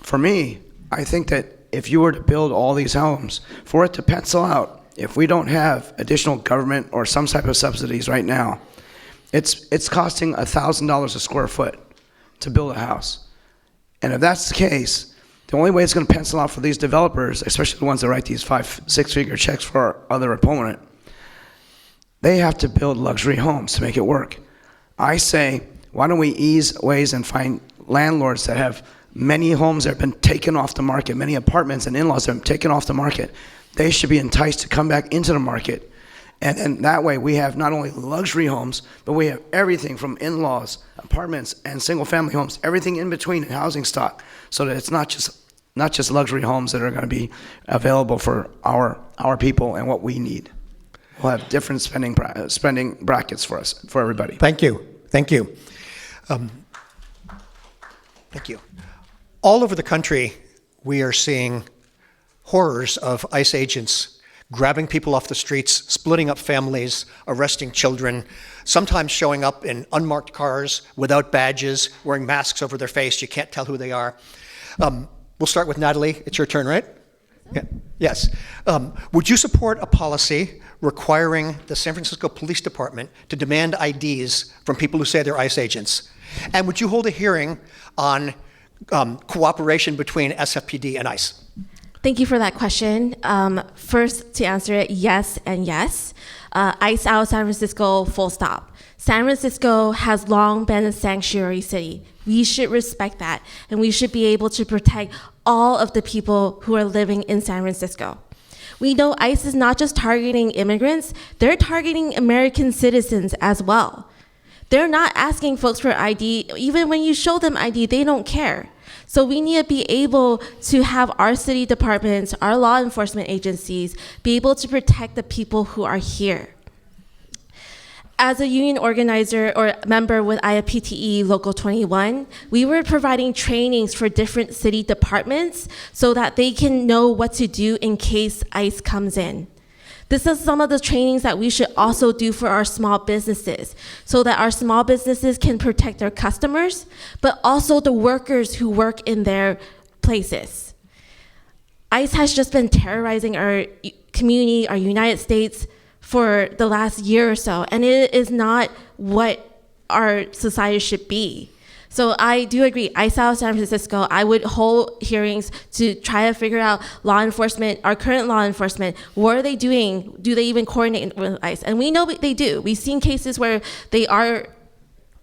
For me, I think that if you were to build all these homes, for it to pencil out, if we don't have additional government or some type of subsidies right now, it's costing $1,000 a square foot to build a house. And if that's the case, the only way it's going to pencil out for these developers, especially the ones that write these 5-6-figure checks for our other opponent, they have to build luxury homes to make it work. I say, why don't we ease ways and find landlords that have many homes that have been taken off the market, many apartments and in-laws that have been taken off the market. They should be enticed to come back into the market. And that way we have not only luxury homes, but we have everything from in-laws, apartments, and single-family homes, everything in between in housing stock, so that it's not just luxury homes that are going to be available for our people and what we need. We'll have different spending brackets for us, for everybody. Thank you. Thank you. Thank you. All over the country, we are seeing horrors of ICE agents grabbing people off the streets, splitting up families, arresting children, sometimes showing up in unmarked cars without badges, wearing masks over their face. You can't tell who they are. We'll start with Natalie. It's your turn, right? Yeah. Yes. Would you support a policy requiring the San Francisco Police Department to demand IDs from people who say they're ICE agents? And would you hold a hearing on cooperation between SFPD and ICE? Thank you for that question. First, to answer it, yes and yes. ICE out of San Francisco, full stop. San Francisco has long been a sanctuary city. We should respect that, and we should be able to protect all of the people who are living in San Francisco. We know ICE is not just targeting immigrants, they're targeting American citizens as well. They're not asking folks for ID. Even when you show them ID, they don't care. So we need to be able to have our city departments, our law enforcement agencies, be able to protect the people who are here. As a union organizer or member with IFPTE Local 21, we were providing trainings for different city departments so that they can know what to do in case ICE comes in. This is some of the trainings that we should also do for our small businesses so that our small businesses can protect their customers, but also the workers who work in their places. ICE has just been terrorizing our community, our United States, for the last year or so, and it is not what our society should be. So I do agree, ICE out of San Francisco, I would hold hearings to try to figure out law enforcement, our current law enforcement, what are they doing? Do they even coordinate with ICE? And we know they do. We've seen cases where they are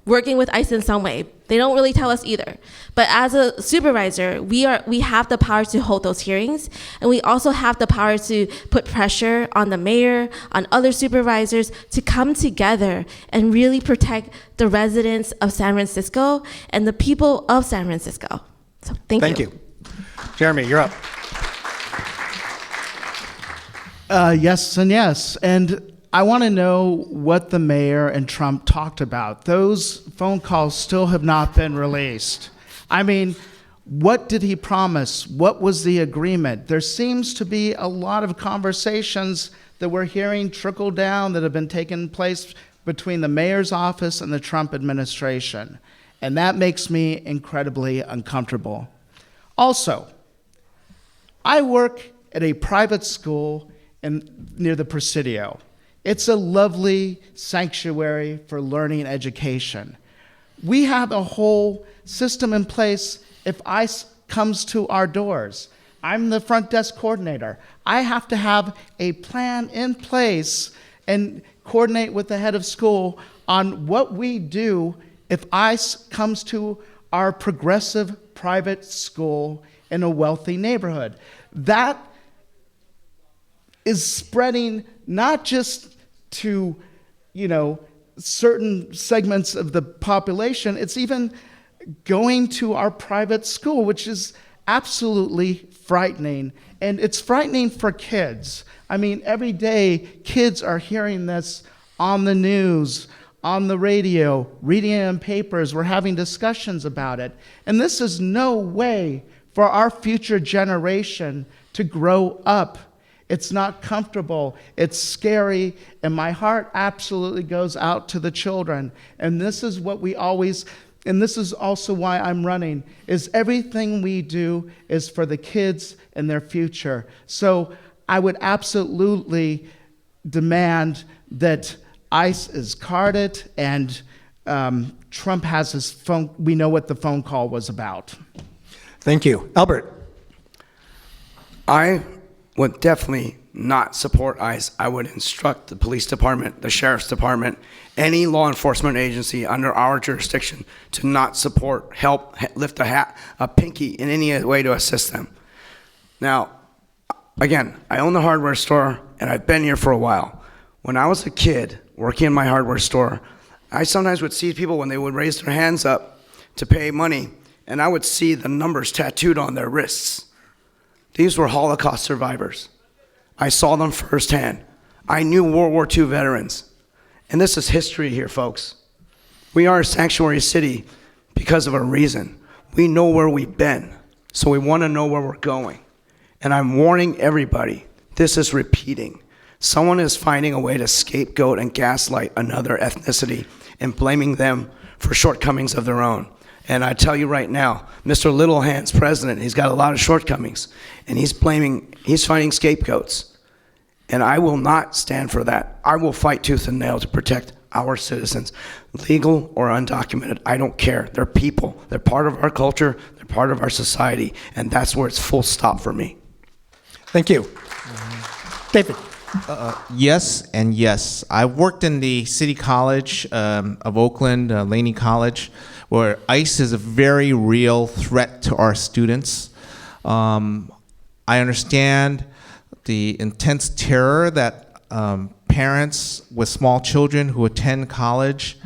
working with ICE in some way. They don't really tell us either. But as a supervisor, we have the power to hold those hearings, and we also have the power to put pressure on the mayor, on other supervisors to come together and really protect the residents of San Francisco and the people of San Francisco. So thank you. Jeremy, you're up. Yes and yes. And I want to know what the mayor and Trump talked about. Those phone calls still have not been released. I mean, what did he promise? What was the agreement? There seems to be a lot of conversations that we're hearing trickle down that have been taking place between the mayor's office and the Trump administration. And that makes me incredibly uncomfortable. Also, I work at a private school near the Presidio. It's a lovely sanctuary for learning education. We have a whole system in place if ICE comes to our doors. I'm the front desk coordinator. I have to have a plan in place and coordinate with the head of school on what we do if ICE comes to our progressive private school in a wealthy neighborhood. That is spreading not just to, certain segments of the population, it's even going to our private school, which is absolutely frightening. And it's frightening for kids. I mean, every day, kids are hearing this on the news, on the radio, reading it in papers. We're having discussions about it. And this is no way for our future generation to grow up. It's not comfortable, it's scary, and my heart absolutely goes out to the children. And this is what we always, and this is also why I'm running, is everything we do is for the kids and their future. So I would absolutely demand that ICE is carded and Trump has his phone, we know what the phone call was about. Thank you. Albert. I would definitely not support ICE. I would instruct the police department, the sheriff's department, any law enforcement agency under our jurisdiction to not support, help, lift a pinky in any way to assist them. Now, again, I own the hardware store and I've been here for a while. When I was a kid working in my hardware store, I sometimes would see people when they would raise their hands up to pay money, and I would see the numbers tattooed on their wrists. These were Holocaust survivors. I saw them firsthand. I knew World War II veterans. And this is history here, folks. We are a sanctuary city because of a reason. We know where we've been, so we want to know where we're going. And I'm warning everybody, this is repeating. Someone is finding a way to scapegoat and gaslight another ethnicity and blaming them for shortcomings of their own. And I tell you right now, Mr. Littlehand's president, he's got a lot of shortcomings, and he's finding scapegoats. And I will not stand for that. I will fight tooth and nail to protect our citizens, legal or undocumented. I don't care. They're people. They're part of our culture. They're part of our society. And that's where it's full stop for me. Thank you. David. Yes and yes. I worked in the City College of Oakland, Laney College, where ICE is a very real threat to our students. I understand the intense terror that parents with small children who attend college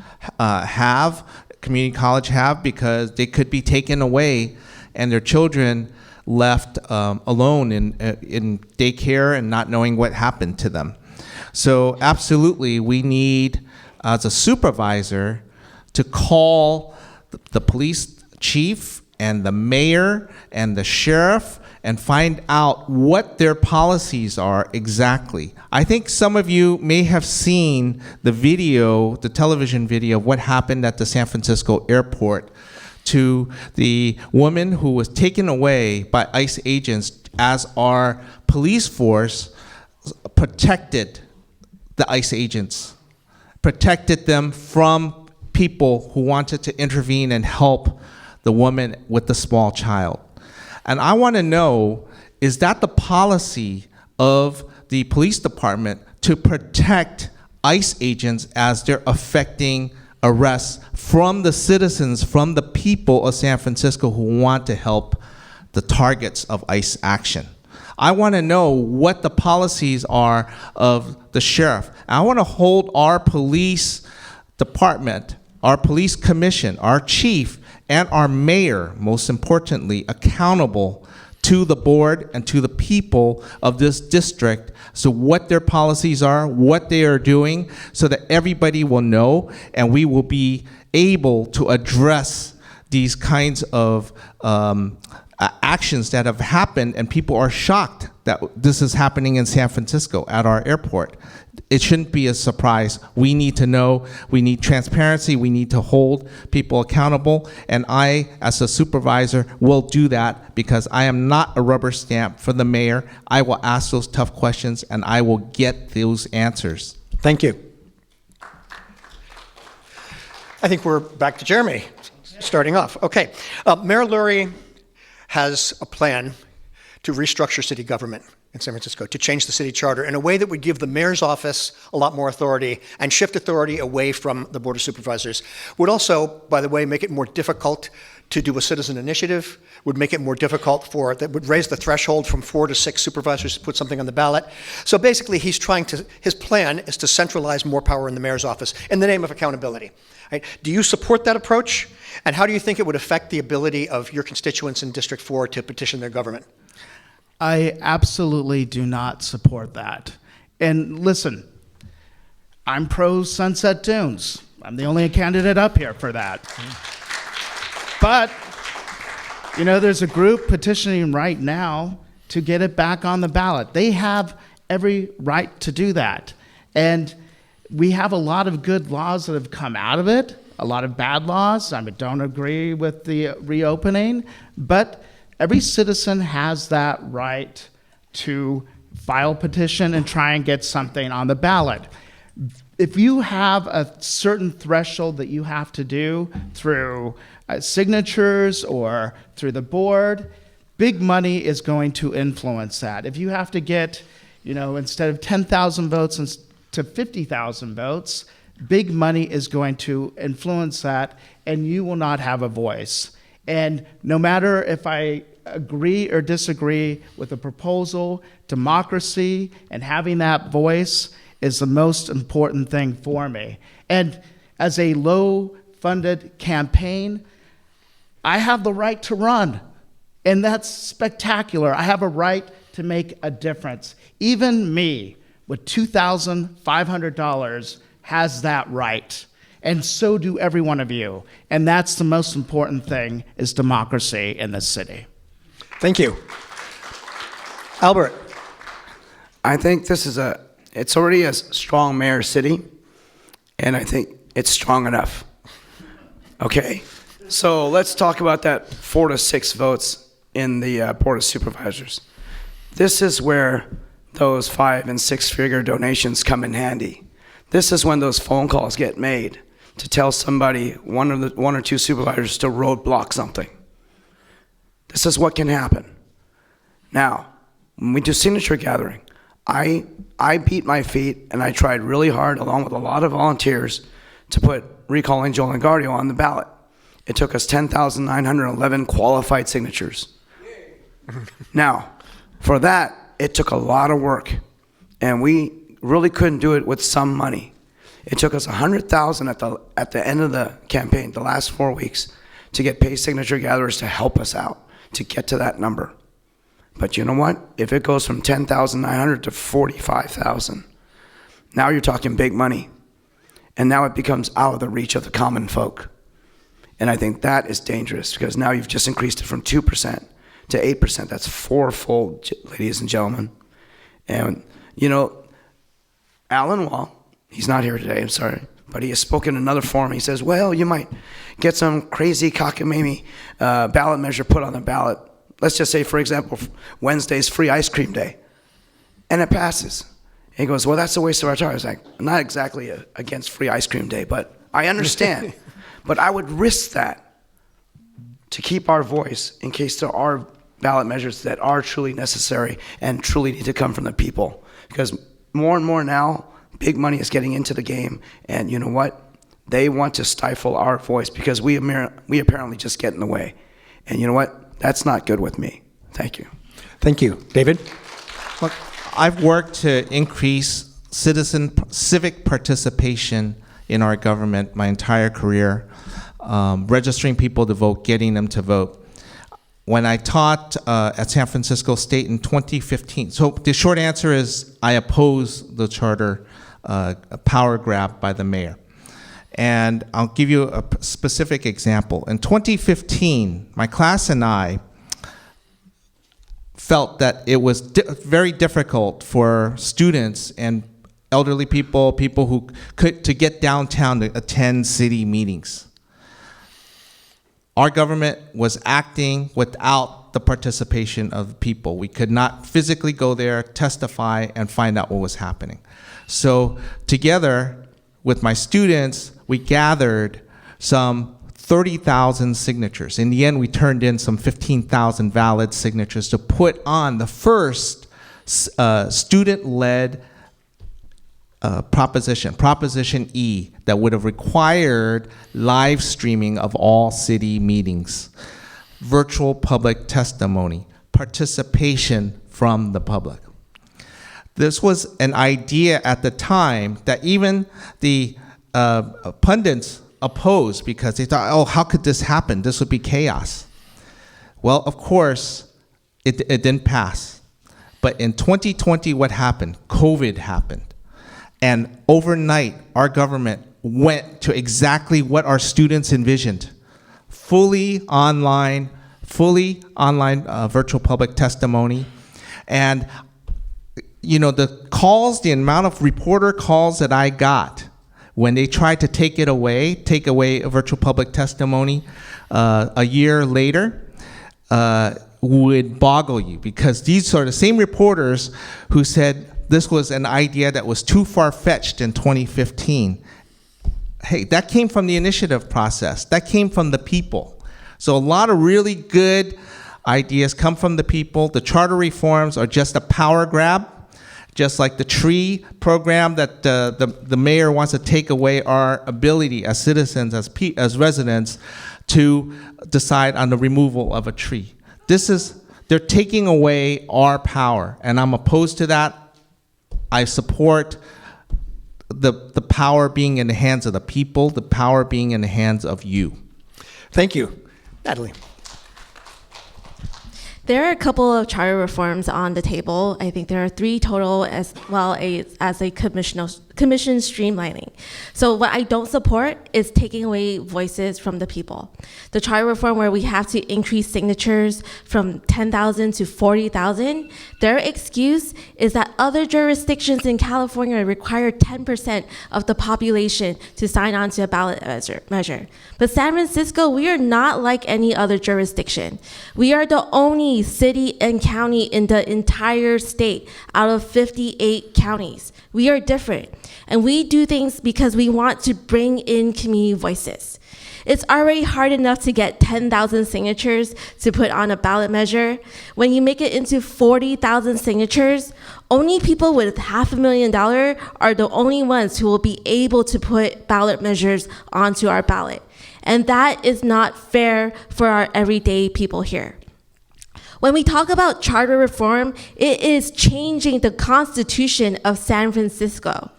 community college have, because they could be taken away and their children left alone in daycare and not knowing what happened to them. So absolutely, we need, as a supervisor, to call the police chief and the mayor and the sheriff and find out what their policies are exactly. I think some of you may have seen the video, the television video of what happened at the San Francisco airport to the woman who was taken away by ICE agents as our police force protected the ICE agents, protected them from people who wanted to intervene and help the woman with the small child. And I want to know, is that the policy of the police department to protect ICE agents as they're effecting arrests from the citizens, from the people of San Francisco who want to help the targets of ICE action? I want to know what the policies are of the sheriff. I want to hold our police department, our police commission, our chief, and our mayor, most importantly, accountable to the board and to the people of this district, so what their policies are, what they are doing, so that everybody will know and we will be able to address these kinds of actions that have happened, and people are shocked that this is happening in San Francisco at our airport. It shouldn't be a surprise. We need to know, we need transparency, we need to hold people accountable, and I, as a supervisor, will do that because I am not a rubber stamp for the mayor. I will ask those tough questions and I will get those answers. Thank you. I think we're back to Jeremy, starting off. Okay, Mayor Lurie has a plan to restructure city government in San Francisco, to change the city charter in a way that would give the mayor's office a lot more authority and shift authority away from the Board of Supervisors. Would also, by the way, make it more difficult to do a citizen initiative, would make it more difficult that would raise the threshold from 4 to 6 supervisors to put something on the ballot. So basically, his plan is to centralize more power in the mayor's office in the name of accountability. Right? Do you support that approach? And how do you think it would affect the ability of your constituents in District 4 to petition their government? I absolutely do not support that. And listen, I'm pro Sunset Dunes. I'm the only candidate up here for that. But, you know, there's a group petitioning right now to get it back on the ballot. They have every right to do that. And we have a lot of good laws that have come out of it, a lot of bad laws. I don't agree with the reopening, but every citizen has that right to file a petition and try and get something on the ballot. If you have a certain threshold that you have to do through signatures or through the board, big money is going to influence that. If you have to get, you know, instead of 10,000 votes to 50,000 votes, big money is going to influence that, and you will not have a voice. And no matter if I agree or disagree with the proposal, democracy and having that voice is the most important thing for me. And as a low-funded campaign, I have the right to run, and that's spectacular. I have a right to make a difference. Even me, with $2,500, has that right. And so do every one of you. And that's the most important thing, is democracy in this city. Thank you. Albert. I think it's already a strong mayor city, and I think it's strong enough. Okay, so let's talk about that 4 to 6 votes in the Board of Supervisors. This is where those 5 and 6 figure donations come in handy. This is when those phone calls get made to tell somebody, one or two supervisors, to roadblock something. This is what can happen. Now, when we do signature gathering, I beat my feet and I tried really hard, along with a lot of volunteers, to put recalling Joe Longardio on the ballot. It took us 10,911 qualified signatures. Now, for that, it took a lot of work, and we really couldn't do it with some money. It took us $100,000 at the end of the campaign, the last 4 weeks, to get paid signature gatherers to help us out, to get to that number. But you know what? If it goes from 10,900 to 45,000, now you're talking big money. And now it becomes out of the reach of the common folk. And I think that is dangerous because now you've just increased it from 2% to 8%. That's fourfold, ladies and gentlemen. And, you know, Alan Wong, he's not here today, I'm sorry, but he has spoken in another forum. He says, well, you might get some crazy cockamamie ballot measure put on the ballot. Let's just say, for example, Wednesday's free ice cream day. And it passes. He goes, well, that's a waste of our time. I was like, I'm not exactly against free ice cream day, but I understand. But I would risk that to keep our voice in case there are ballot measures that are truly necessary and truly need to come from the people. Because more and more now, big money is getting into the game. And you know what? They want to stifle our voice because we apparently just get in the way. And you know what? That's not good with me. Thank you. Thank you. David? Look, I've worked to increase civic participation in our government my entire career, registering people to vote, getting them to vote. When I taught at San Francisco State in 2015, so the short answer is I oppose the charter power grab by the mayor. And I'll give you a specific example. In 2015, my class and I felt that it was very difficult for students and elderly people, people who could, to get downtown to attend city meetings. Our government was acting without the participation of the people. We could not physically go there, testify, and find out what was happening. So together with my students, we gathered some 30,000 signatures. In the end, we turned in some 15,000 valid signatures to put on the first student-led Proposition E, that would have required live streaming of all city meetings, virtual public testimony, participation from the public. This was an idea at the time that even the pundits opposed because they thought, oh, how could this happen? This would be chaos. Well, of course, it didn't pass. But in 2020, what happened? COVID happened. And overnight, our government went to exactly what our students envisioned. Fully online virtual public testimony. And you know, the calls, the amount of reporter calls that I got when they tried to take away a virtual public testimony a year later, would boggle you, because these are the same reporters who said this was an idea that was too far-fetched in 2015. Hey, that came from the initiative process. That came from the people. So a lot of really good ideas come from the people. The charter reforms are just a power grab, just like the tree program that the mayor wants to take away our ability as citizens, as residents, to decide on the removal of a tree. They're taking away our power, and I'm opposed to that. I support the power being in the hands of the people, the power being in the hands of you. Thank you. Natalie. There are a couple of charter reforms on the table. I think there are 3 total, as well as a commission streamlining. So what I don't support is taking away voices from the people. The charter reform where we have to increase signatures from 10,000 to 40,000, their excuse is that other jurisdictions in California require 10% of the population to sign on to a ballot measure. But San Francisco, we are not like any other jurisdiction. We are the only city and county in the entire state out of 58 counties. We are different, and we do things because we want to bring in community voices. It's already hard enough to get 10,000 signatures to put on a ballot measure. When you make it into 40,000 signatures, only people with $500,000 are the only ones who will be able to put ballot measures onto our ballot. And that is not fair for our everyday people here. When we talk about charter reform, it is changing the Constitution of San Francisco.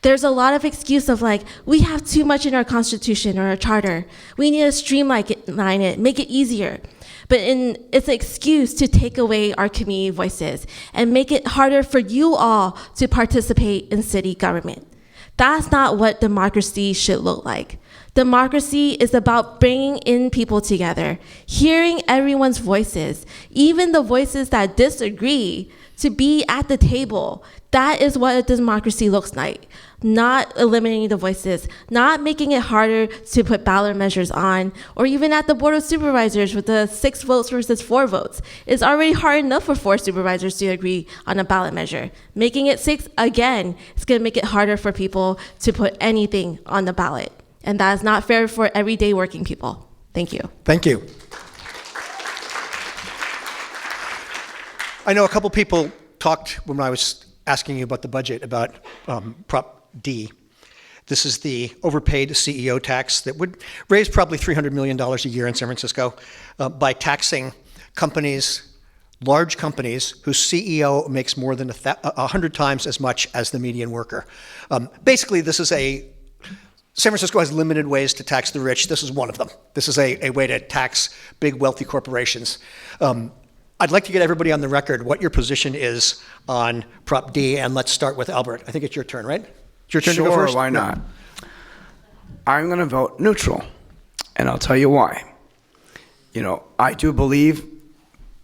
There's a lot of excuse of like, we have too much in our Constitution or our charter. We need to streamline it, make it easier. but it's an excuse to take away our community voices and make it harder for you all to participate in city government. That's not what democracy should look like. Democracy is about bringing in people together, hearing everyone's voices, even the voices that disagree, to be at the table. That is what a democracy looks like. Not eliminating the voices, not making it harder to put ballot measures on, or even at the Board of Supervisors with the 6 votes versus 4 votes. It's already hard enough for 4 supervisors to agree on a ballot measure. Making it 6, again, it's gonna make it harder for people to put anything on the ballot. And that is not fair for everyday working people. Thank you. Thank you. I know a couple people talked when I was asking you about the budget about Prop D. This is the overpaid CEO tax that would raise probably $300 million a year in San Francisco by taxing companies, large companies whose CEO makes more than 100 times as much as the median worker. Basically, San Francisco has limited ways to tax the rich. This is one of them. This is a way to tax big, wealthy corporations. I'd like to get everybody on the record what your position is on Prop D, and let's start with Albert. I think it's your turn, right? It's your turn to go first? Sure, why not? I'm going to vote neutral, and I'll tell you why. You know, I do believe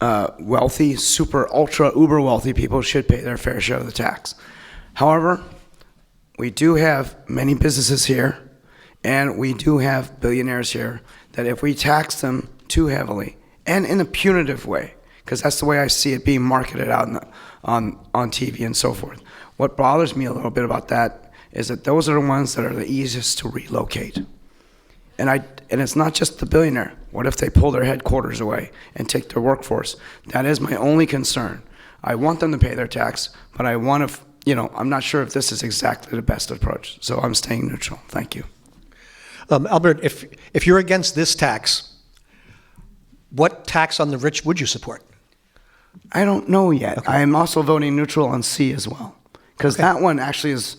wealthy, super, ultra, uber wealthy people should pay their fair share of the tax. However, we do have many businesses here, and we do have billionaires here that if we tax them too heavily and in a punitive way, because that's the way I see it being marketed out on TV and so forth. What bothers me a little bit about that is that those are the ones that are the easiest to relocate. And it's not just the billionaire. What if they pull their headquarters away and take their workforce? That is my only concern. I want them to pay their tax, but I want to, I'm not sure if this is exactly the best approach. So I'm staying neutral. Thank you. Albert, if you're against this tax, what tax on the rich would you support? I don't know yet. Okay. I'm also voting neutral on C as well, because that one actually is,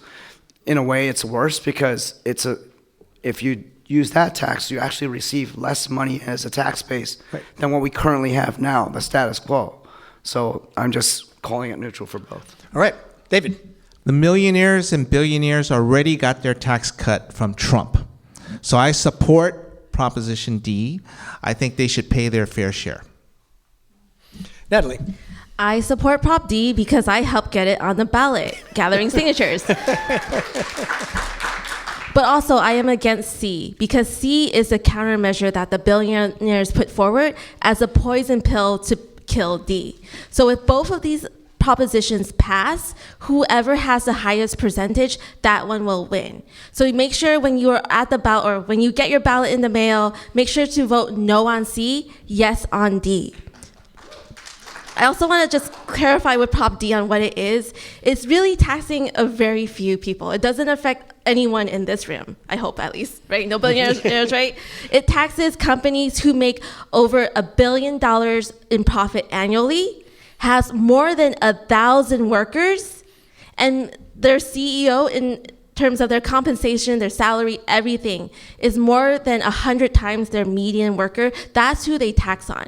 in a way, it's worse because if you use that tax, you actually receive less money as a tax base than what we currently have now, the status quo. So I'm just calling it neutral for both. All right, David. The millionaires and billionaires already got their tax cut from Trump. So I support Proposition D. I think they should pay their fair share. Natalie. I support Prop D because I helped get it on the ballot, gathering signatures. But also, I am against C because C is a countermeasure that the billionaires put forward as a poison pill to kill D. So if both of these propositions pass, whoever has the highest percentage, that one will win. So make sure when you are at the ballot or when you get your ballot in the mail, make sure to vote no on C, yes on D. I also want to just clarify with Prop D on what it is. It's really taxing a very few people. It doesn't affect anyone in this room, I hope at least, right? No billionaires, right? It taxes companies who make over $1 billion in profit annually, has more than 1,000 workers, and their CEO, in terms of their compensation, their salary, everything, is more than 100 times their median worker. That's who they tax on.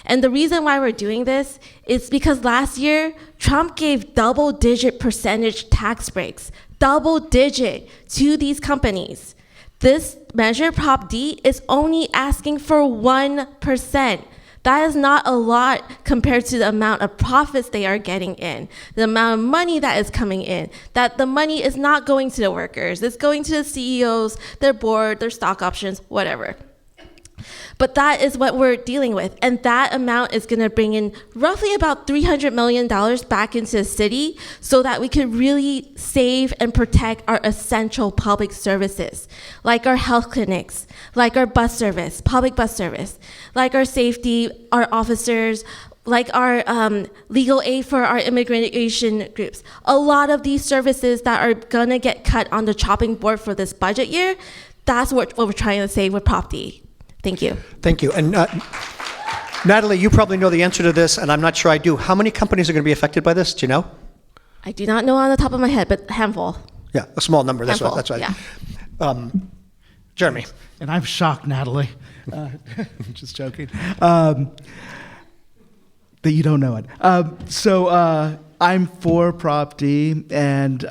And the reason why we're doing this is because last year, Trump gave double-digit percentage tax breaks, double-digit, to these companies. This measure, Prop D, is only asking for 1%. That is not a lot compared to the amount of profits they are getting in, the amount of money that is coming in, that the money is not going to the workers. It's going to the CEOs, their board, their stock options, whatever. But that is what we're dealing with. And that amount is going to bring in roughly about $300 million back into the city so that we can really save and protect our essential public services, like our health clinics, like our bus service, public bus service, like our safety, our officers, like our legal aid for our immigration groups. A lot of these services that are going to get cut on the chopping board for this budget year, that's what we're trying to say with Prop D. Thank you. Thank you. And Natalie, you probably know the answer to this, and I'm not sure I do. How many companies are going to be affected by this? Do you know? I do not know on the top of my head, but a handful. Yeah, a small number. That's Handful, right. yeah. Jeremy. And I'm shocked, Natalie. Just joking. That you don't know it. I'm for Prop D, and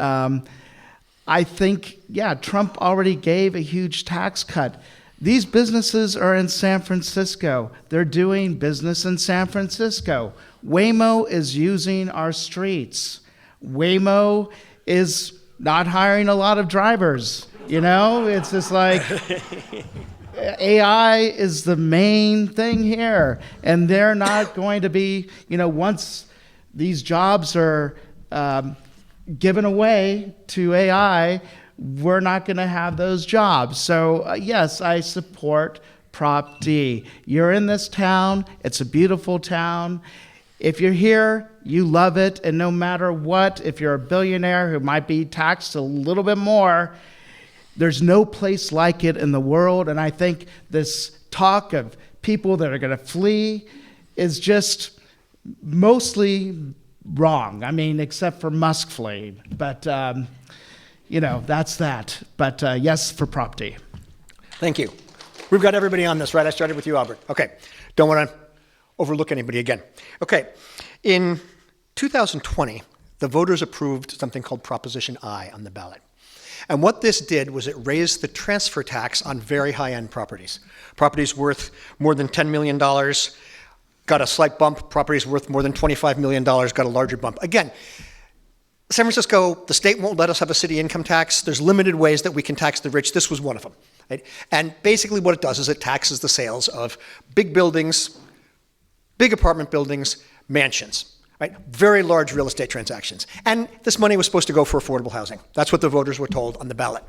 I think, Trump already gave a huge tax cut. These businesses are in San Francisco. They're doing business in San Francisco. Waymo is using our streets. Waymo is not hiring a lot of drivers. It's just like AI is the main thing here, and they're not going to be, once these jobs are given away to AI, we're not going to have those jobs. So yes, I support Prop D. You're in this town. It's a beautiful town. If you're here, you love it, and no matter what, if you're a billionaire who might be taxed a little bit more, there's no place like it in the world, and I think this talk of people that are going to flee is just mostly wrong. I mean, except for Musk fleeing. But, that's that. But yes, for Prop D. Thank you. We've got everybody on this, right? I started with you, Albert. Okay. Don't want to overlook anybody again. Okay. In 2020, the voters approved something called Proposition I on the ballot. And what this did was it raised the transfer tax on very high-end properties. Properties worth more than $10 million got a slight bump. Properties worth more than $25 million got a larger bump. Again, San Francisco, the state won't let us have a city income tax. There's limited ways that we can tax the rich. This was one of them. Right? And basically what it does is it taxes the sales of big buildings, big apartment buildings, mansions. Right? Very large real estate transactions. And this money was supposed to go for affordable housing. That's what the voters were told on the ballot.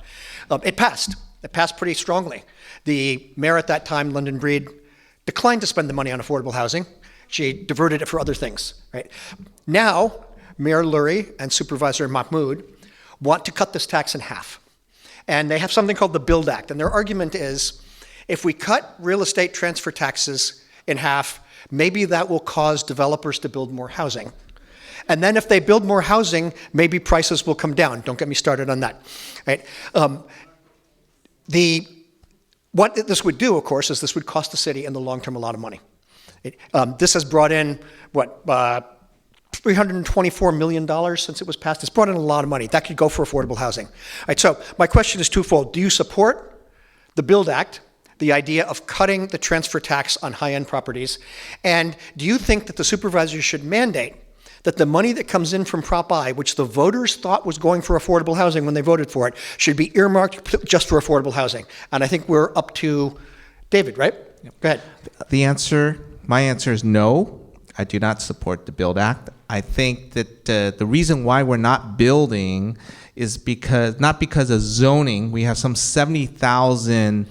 It passed. It passed pretty strongly. The mayor at that time, London Breed, declined to spend the money on affordable housing. She diverted it for other things. Right? Now, Mayor Lurie and Supervisor Mahmoud want to cut this tax in half. And they have something called the Build Act. And their argument is, if we cut real estate transfer taxes in half, maybe that will cause developers to build more housing. And then if they build more housing, maybe prices will come down. Don't get me started on that. Right? What this would do, of course, is this would cost the city in the long term a lot of money. This has brought in, $324 million since it was passed. It's brought in a lot of money. That could go for affordable housing. All right, so my question is twofold. Do you support the Build Act, the idea of cutting the transfer tax on high-end properties? And do you think that the supervisor should mandate that the money that comes in from Prop I, which the voters thought was going for affordable housing when they voted for it, should be earmarked just for affordable housing? And I think we're up to David, right? Yep. Go ahead. My answer is no. I do not support the Build Act. I think that the reason why we're not building is not because of zoning. We have some 70,000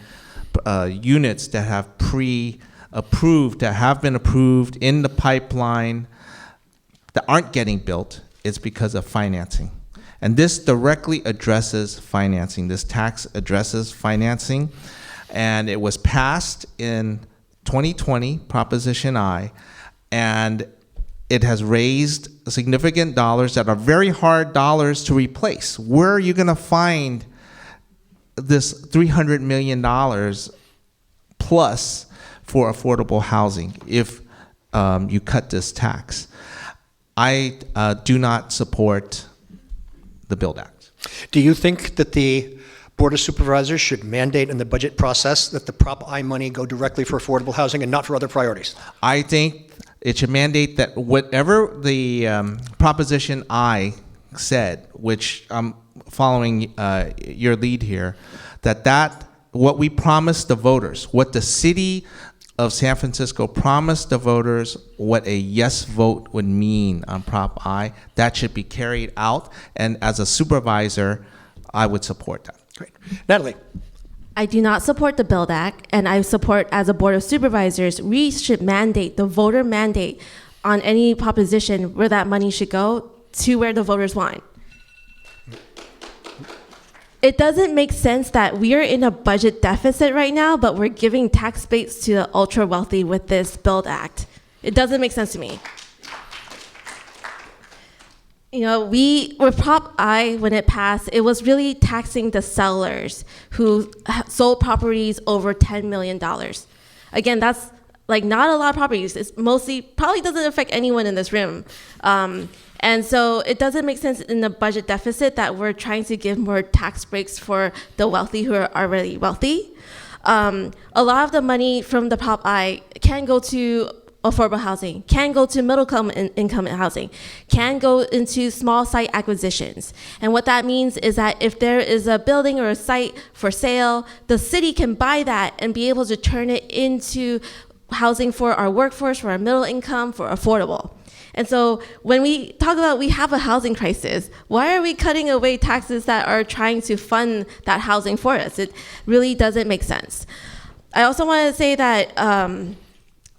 units that have pre-approved, that have been approved in the pipeline that aren't getting built. It's because of financing. And this directly addresses financing. This tax addresses financing. And it was passed in 2020, Proposition I, and it has raised significant dollars that are very hard dollars to replace. Where are you going to find this $300 million plus for affordable housing if you cut this tax? I do not support the Build Act. Do you think that the Board of Supervisors should mandate in the budget process that the Prop I money go directly for affordable housing and not for other priorities? I think it should mandate that whatever the Proposition I said, which I'm following your lead here, that what we promised the voters, what the city of San Francisco promised the voters, what a yes vote would mean on Prop I, that should be carried out. And as a supervisor, I would support that. Great. Natalie. I do not support the Build Act, and I support, as a Board of Supervisors, we should mandate, the voter mandate on any proposition where that money should go to where the voters want. It doesn't make sense that we are in a budget deficit right now, but we're giving tax breaks to the ultra wealthy with this Build Act. It doesn't make sense to me. You know, with Prop I, when it passed, it was really taxing the sellers who sold properties over $10 million. Again, that's like not a lot of properties. It's mostly, probably doesn't affect anyone in this room. And so it doesn't make sense in the budget deficit that we're trying to give more tax breaks for the wealthy who are already wealthy. A lot of the money from the Prop I can go to affordable housing, can go to middle income housing, can go into small site acquisitions. And what that means is that if there is a building or a site for sale, the city can buy that and be able to turn it into housing for our workforce, for our middle income, for affordable. And so when we talk about we have a housing crisis, why are we cutting away taxes that are trying to fund that housing for us? It really doesn't make sense. I also want to say that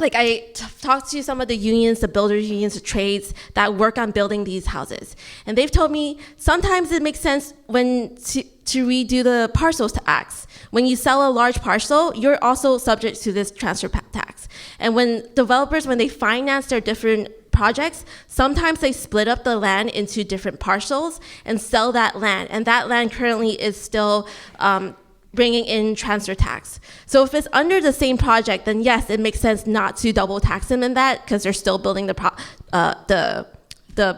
I talked to some of the unions, the builders unions, the trades that work on building these houses. And they've told me sometimes it makes sense when to redo the parcels tax. When you sell a large parcel, you're also subject to this transfer tax. And when developers, when they finance their different projects, sometimes they split up the land into different parcels and sell that land. And that land currently is still bringing in transfer tax. So if it's under the same project, then yes, it makes sense not to double tax them in that because they're still building the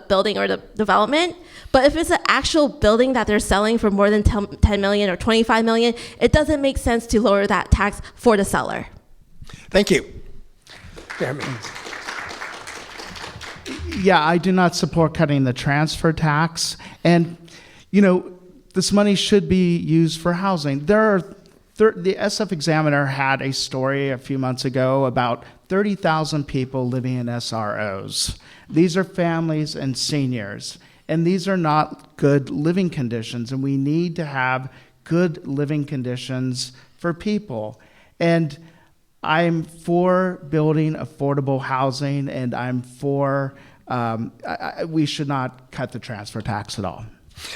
building or the development. But if it's an actual building that they're selling for more than 10 million or 25 million, it doesn't make sense to lower that tax for the seller. Thank you. Jeremy. Yeah, I do not support cutting the transfer tax. And, you know, this money should be used for housing. The SF Examiner had a story a few months ago about 30,000 people living in SROs. These are families and seniors, and these are not good living conditions, and we need to have good living conditions for people. And I'm for building affordable housing, and I'm for, we should not cut the transfer tax at all.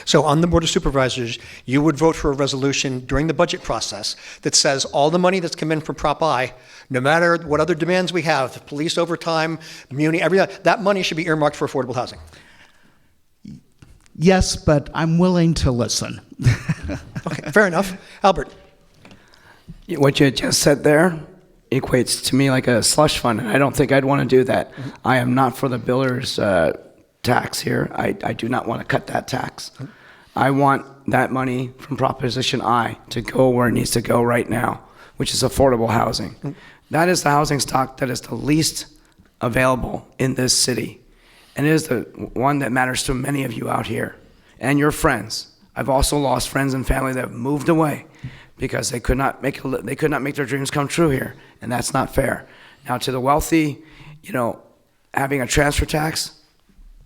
So on the Board of Supervisors, you would vote for a resolution during the budget process that says all the money that's come in from Prop I, no matter what other demands we have, the police overtime, muni, everything, that money should be earmarked for affordable housing. Yes, but I'm willing to listen. Okay, fair enough. Albert. What you just said there equates to me like a slush fund, and I don't think I'd want to do that. I am not for the builders' tax here. I do not want to cut that tax. I want that money from Proposition I to go where it needs to go right now, which is affordable housing. That is the housing stock that is the least available in this city. And it is the one that matters to many of you out here and your friends. I've also lost friends and family that have moved away because they could not make their dreams come true here, and that's not fair. Now, to the wealthy, you know, having a transfer tax,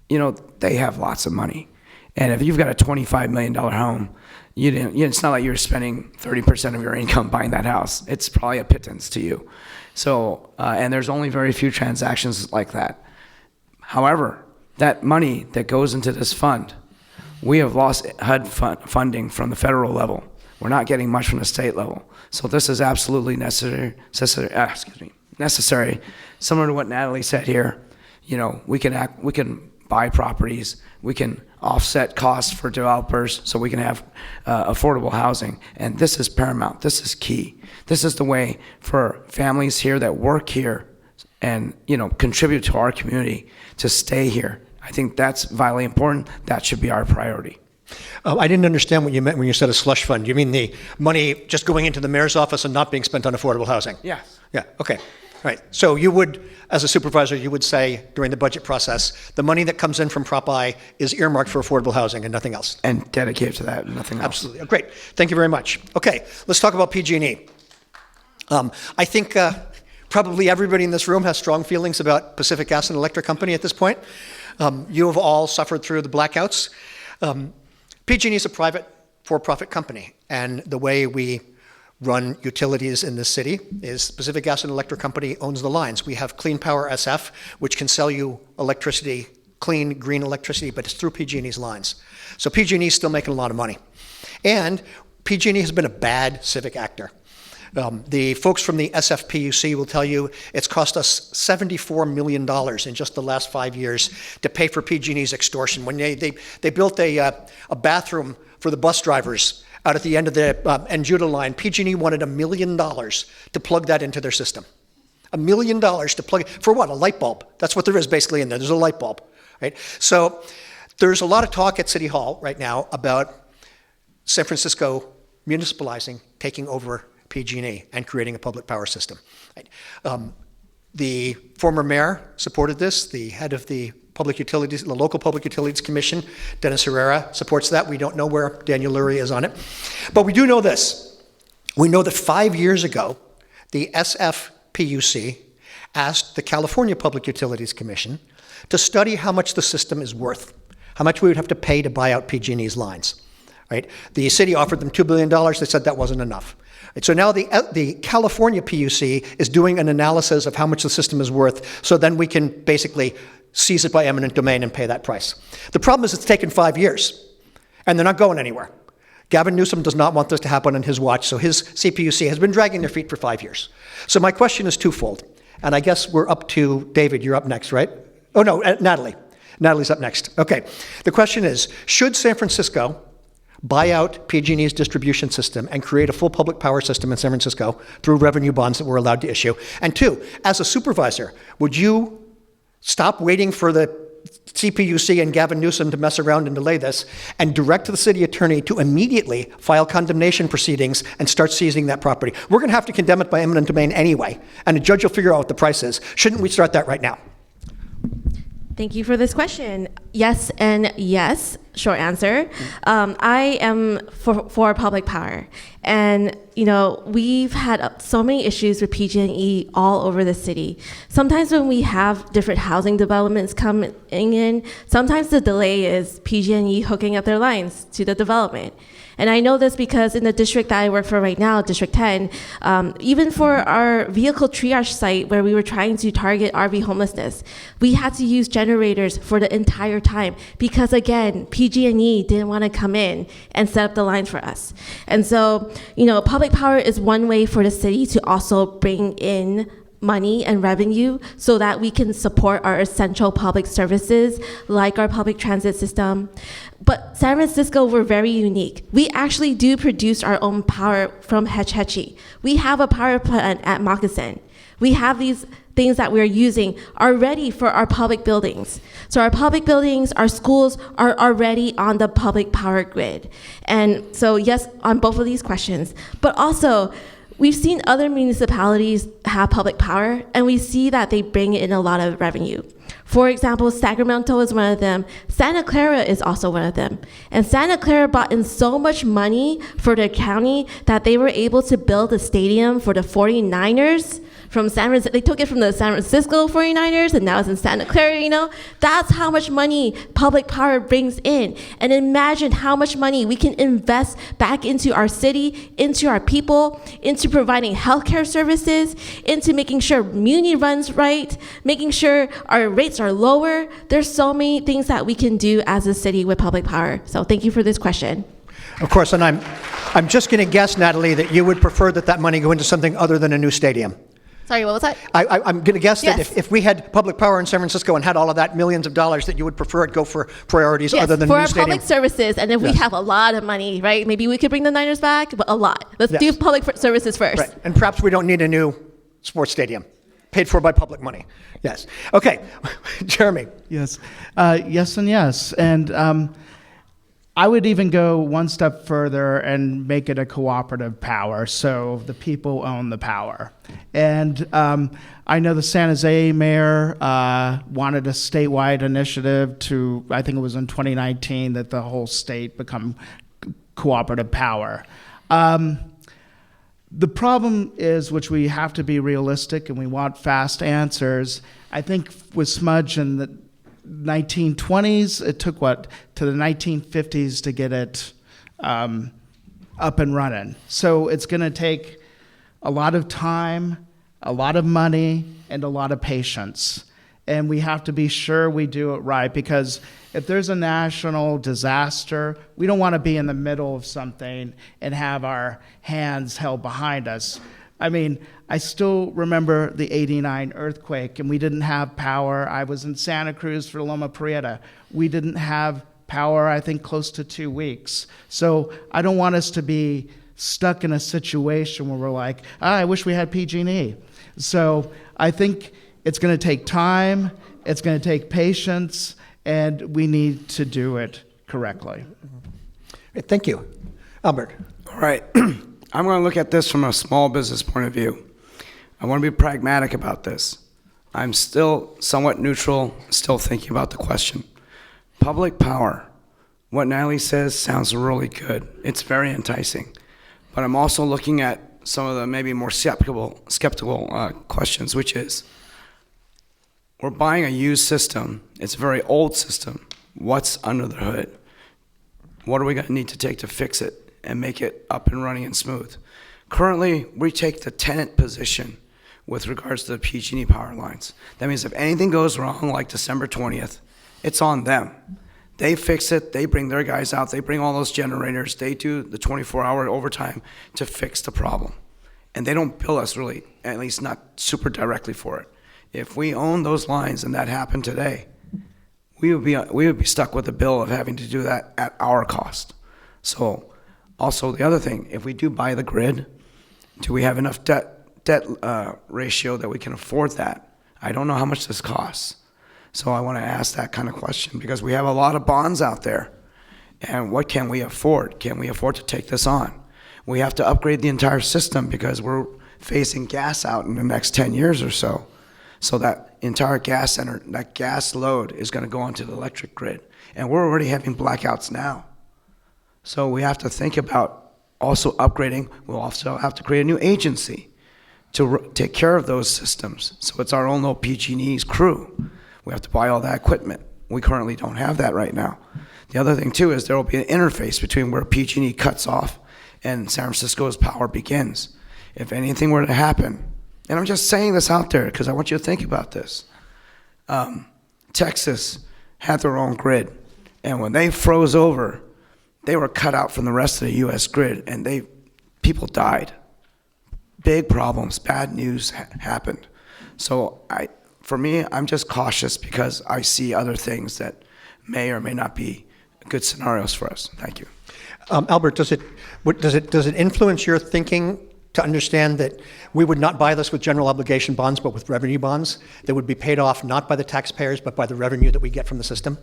you know, they have lots of money. And if you've got a $25 million home, it's not like you're spending 30% of your income buying that house. It's probably a pittance to you. So, and there's only very few transactions like that. However, that money that goes into this fund, we have lost HUD funding from the federal level. We're not getting much from the state level. So this is absolutely necessary. Similar to what Natalie said here, you know, we can buy properties, we can offset costs for developers so we can have affordable housing. And this is paramount, this is key. This is the way for families here that work here and, you know, contribute to our community to stay here. I think that's vitally important. That should be our priority. I didn't understand what you meant when you said a slush fund. You mean the money just going into the mayor's office and not being spent on affordable housing? Yes. Yeah, okay. Right. So you would, as a supervisor, you would say during the budget process, the money that comes in from Prop I is earmarked for affordable housing and nothing else. And dedicated to that, nothing else. Absolutely. Oh, great. Thank you very much. Okay, let's talk about PG&E. I think probably everybody in this room has strong feelings about Pacific Gas and Electric Company at this point. You have all suffered through the blackouts. PG&E is a private for-profit company, and the way we run utilities in this city is Pacific Gas and Electric Company owns the lines. We have Clean Power SF, which can sell you electricity, clean, green electricity, but it's through PG&E's lines. So PG&E is still making a lot of money. And PG&E has been a bad civic actor. The folks from the SFPUC will tell you it's cost us $74 million in just the last 5 years to pay for PG&E's extortion. When they built a bathroom for the bus drivers out at the end of the Judah line, PG&E wanted $1 million to plug that into their system. $1 million to plug it, for what? A light bulb. That's what there is basically in there. There's a light bulb, right? So there's a lot of talk at City Hall right now about San Francisco municipalizing, taking over PG&E and creating a public power system. Right? The former mayor supported this. The head of the Public Utilities, the local Public Utilities Commission, Dennis Herrera, supports that. We don't know where Daniel Lurie is on it. But we do know this. We know that 5 years ago, the SFPUC asked the California Public Utilities Commission to study how much the system is worth, how much we would have to pay to buy out PG&E's lines. Right? The city offered them $2 billion. They said that wasn't enough. Right? So now the California PUC is doing an analysis of how much the system is worth, so then we can basically seize it by eminent domain and pay that price. The problem is it's taken 5 years, and they're not going anywhere. Gavin Newsom does not want this to happen on his watch, so his CPUC has been dragging their feet for 5 years. So my question is twofold, and I guess we're up to David. You're up next, right? Oh, no, Natalie. Natalie's up next. Okay. The question is, should San Francisco buy out PG&E's distribution system and create a full public power system in San Francisco through revenue bonds that we're allowed to issue? And two, as a supervisor, would you stop waiting for the CPUC and Gavin Newsom to mess around and delay this and direct the city attorney to immediately file condemnation proceedings and start seizing that property? We're going to have to condemn it by eminent domain anyway, and a judge will figure out what the price is. Shouldn't we start that right now? Thank you for this question. Yes and yes, short answer. I am for public power. And, you know, we've had so many issues with PG&E all over the city. Sometimes when we have different housing developments coming in, sometimes the delay is PG&E hooking up their lines to the development. And I know this because in the district that I work for right now, District 10, even for our vehicle triage site where we were trying to target RV homelessness, we had to use generators for the entire time because, again, PG&E didn't want to come in and set up the lines for us. And so, you know, public power is one way for the city to also bring in money and revenue so that we can support our essential public services like our public transit system. But San Francisco, we're very unique. We actually do produce our own power from Hetch Hetchy. We have a power plant at Moccasin. We have these things that we're using already for our public buildings. So our public buildings, our schools are already on the public power grid. And so yes, on both of these questions, but also we've seen other municipalities have public power, and we see that they bring in a lot of revenue. For example, Sacramento is one of them. Santa Clara is also one of them. And Santa Clara brought in so much money for their county that they were able to build a stadium for the 49ers from San Francisco. They took it from the San Francisco 49ers, and now it's in Santa Clara, you know? That's how much money public power brings in. And imagine how much money we can invest back into our city, into our people, into providing healthcare services, into making sure Muni runs right, making sure our rates are lower. There's so many things that we can do as a city with public power. So thank you for this question. Of course, and I'm just going to guess, Natalie, that you would prefer that money go into something other than a new stadium. Sorry, what was that? I'm going to guess that Yes. if we had public power in San Francisco and had all of that millions of dollars, that you would prefer it go for priorities Yes, other than for a new our stadium. public services, and if we Yes. have a lot of money, right? Maybe we could bring the Niners back, but a lot. Let's Yes. do public services first. Right, and perhaps we don't need a new sports stadium paid for by public money. Yes. Okay, Jeremy. Yes, yes, and yes, and I would even go one step further and make it a cooperative power, so the people own the power. And I know the San Jose mayor wanted a statewide initiative to, I think it was in 2019, that the whole state become cooperative power. The problem is, which we have to be realistic and we want fast answers. I think with Smudge in the 1920s, it took to the 1950s to get it up and running. So it's going to take a lot of time, a lot of money, and a lot of patience. And we have to be sure we do it right, because if there's a national disaster, we don't want to be in the middle of something and have our hands held behind us. I mean, I still remember the '89 earthquake, and we didn't have power. I was in Santa Cruz for Loma Prieta. We didn't have power, I think, close to 2 weeks. So I don't want us to be stuck in a situation where we're like, I wish we had PG&E. So I think it's going to take time, it's going to take patience, and we need to do it correctly. Thank you. Albert. All right. I'm going to look at this from a small business point of view. I want to be pragmatic about this. I'm still somewhat neutral, still thinking about the question. Public power. What Natalie says sounds really good. It's very enticing. But I'm also looking at some of the maybe more skeptical questions, which is, we're buying a used system. It's a very old system. What's under the hood? What are we going to need to take to fix it and make it up and running and smooth? Currently, we take the tenant position with regards to the PG&E power lines. That means if anything goes wrong, like December 20th, it's on them. They fix it, they bring their guys out, they bring all those generators, they do the 24-hour overtime to fix the problem. And they don't bill us really, at least not super directly for it. If we own those lines and that happened today, we would be stuck with the bill of having to do that at our cost. So also the other thing, if we do buy the grid, do we have enough debt ratio that we can afford that? I don't know how much this costs. So I want to ask that kind of question because we have a lot of bonds out there. And what can we afford? Can we afford to take this on? We have to upgrade the entire system because we're phasing gas out in the next 10 years or so. So that entire gas center, that gas load is going to go onto the electric grid. And we're already having blackouts now. So we have to think about also upgrading. We'll also have to create a new agency to take care of those systems. So it's our own little PG&E's crew. We have to buy all that equipment. We currently don't have that right now. The other thing too is there will be an interface between where PG&E cuts off and San Francisco's power begins. If anything were to happen, and I'm just saying this out there because I want you to think about this. Texas had their own grid, and when they froze over, they were cut out from the rest of the U.S. grid, and people died. Big problems, bad news happened. So for me, I'm just cautious because I see other things that may or may not be good scenarios for us. Thank you. Albert, does it influence your thinking to understand that we would not buy this with general obligation bonds, but with revenue bonds that would be paid off not by the taxpayers, but by the revenue that we get from the system?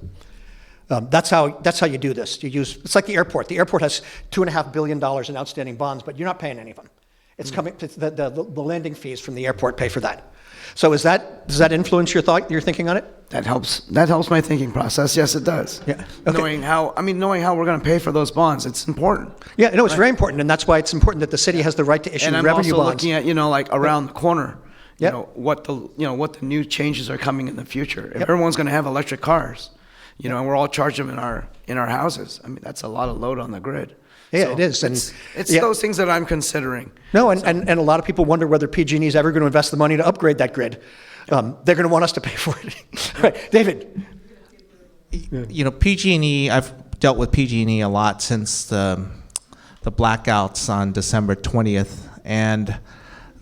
That's how you do this. It's like the airport. The airport has $2.5 billion in outstanding bonds, but you're not paying any of them. It's coming. The landing fees from the airport pay for that. So does that influence your thinking on it? That helps my thinking process. Yes, it does. Yeah. Okay. Knowing how we're going to pay for those bonds, it's important. Yeah, no, it's very important, and that's why it's important that the city has the right to issue And I'm revenue also bonds. looking at, like around the corner, Yeah. what the new changes are coming in the future. If everyone's going to have electric cars, and we're all charging them in our houses, I mean, that's a lot of load on the grid. Yeah, So it is. And it's those things that I'm considering. No, and a lot of people wonder whether PG&E is ever going to invest the money to upgrade that grid. They're going to want us to pay for it. Right. David. PG&E, I've dealt with PG&E a lot since the blackouts on December 20th. And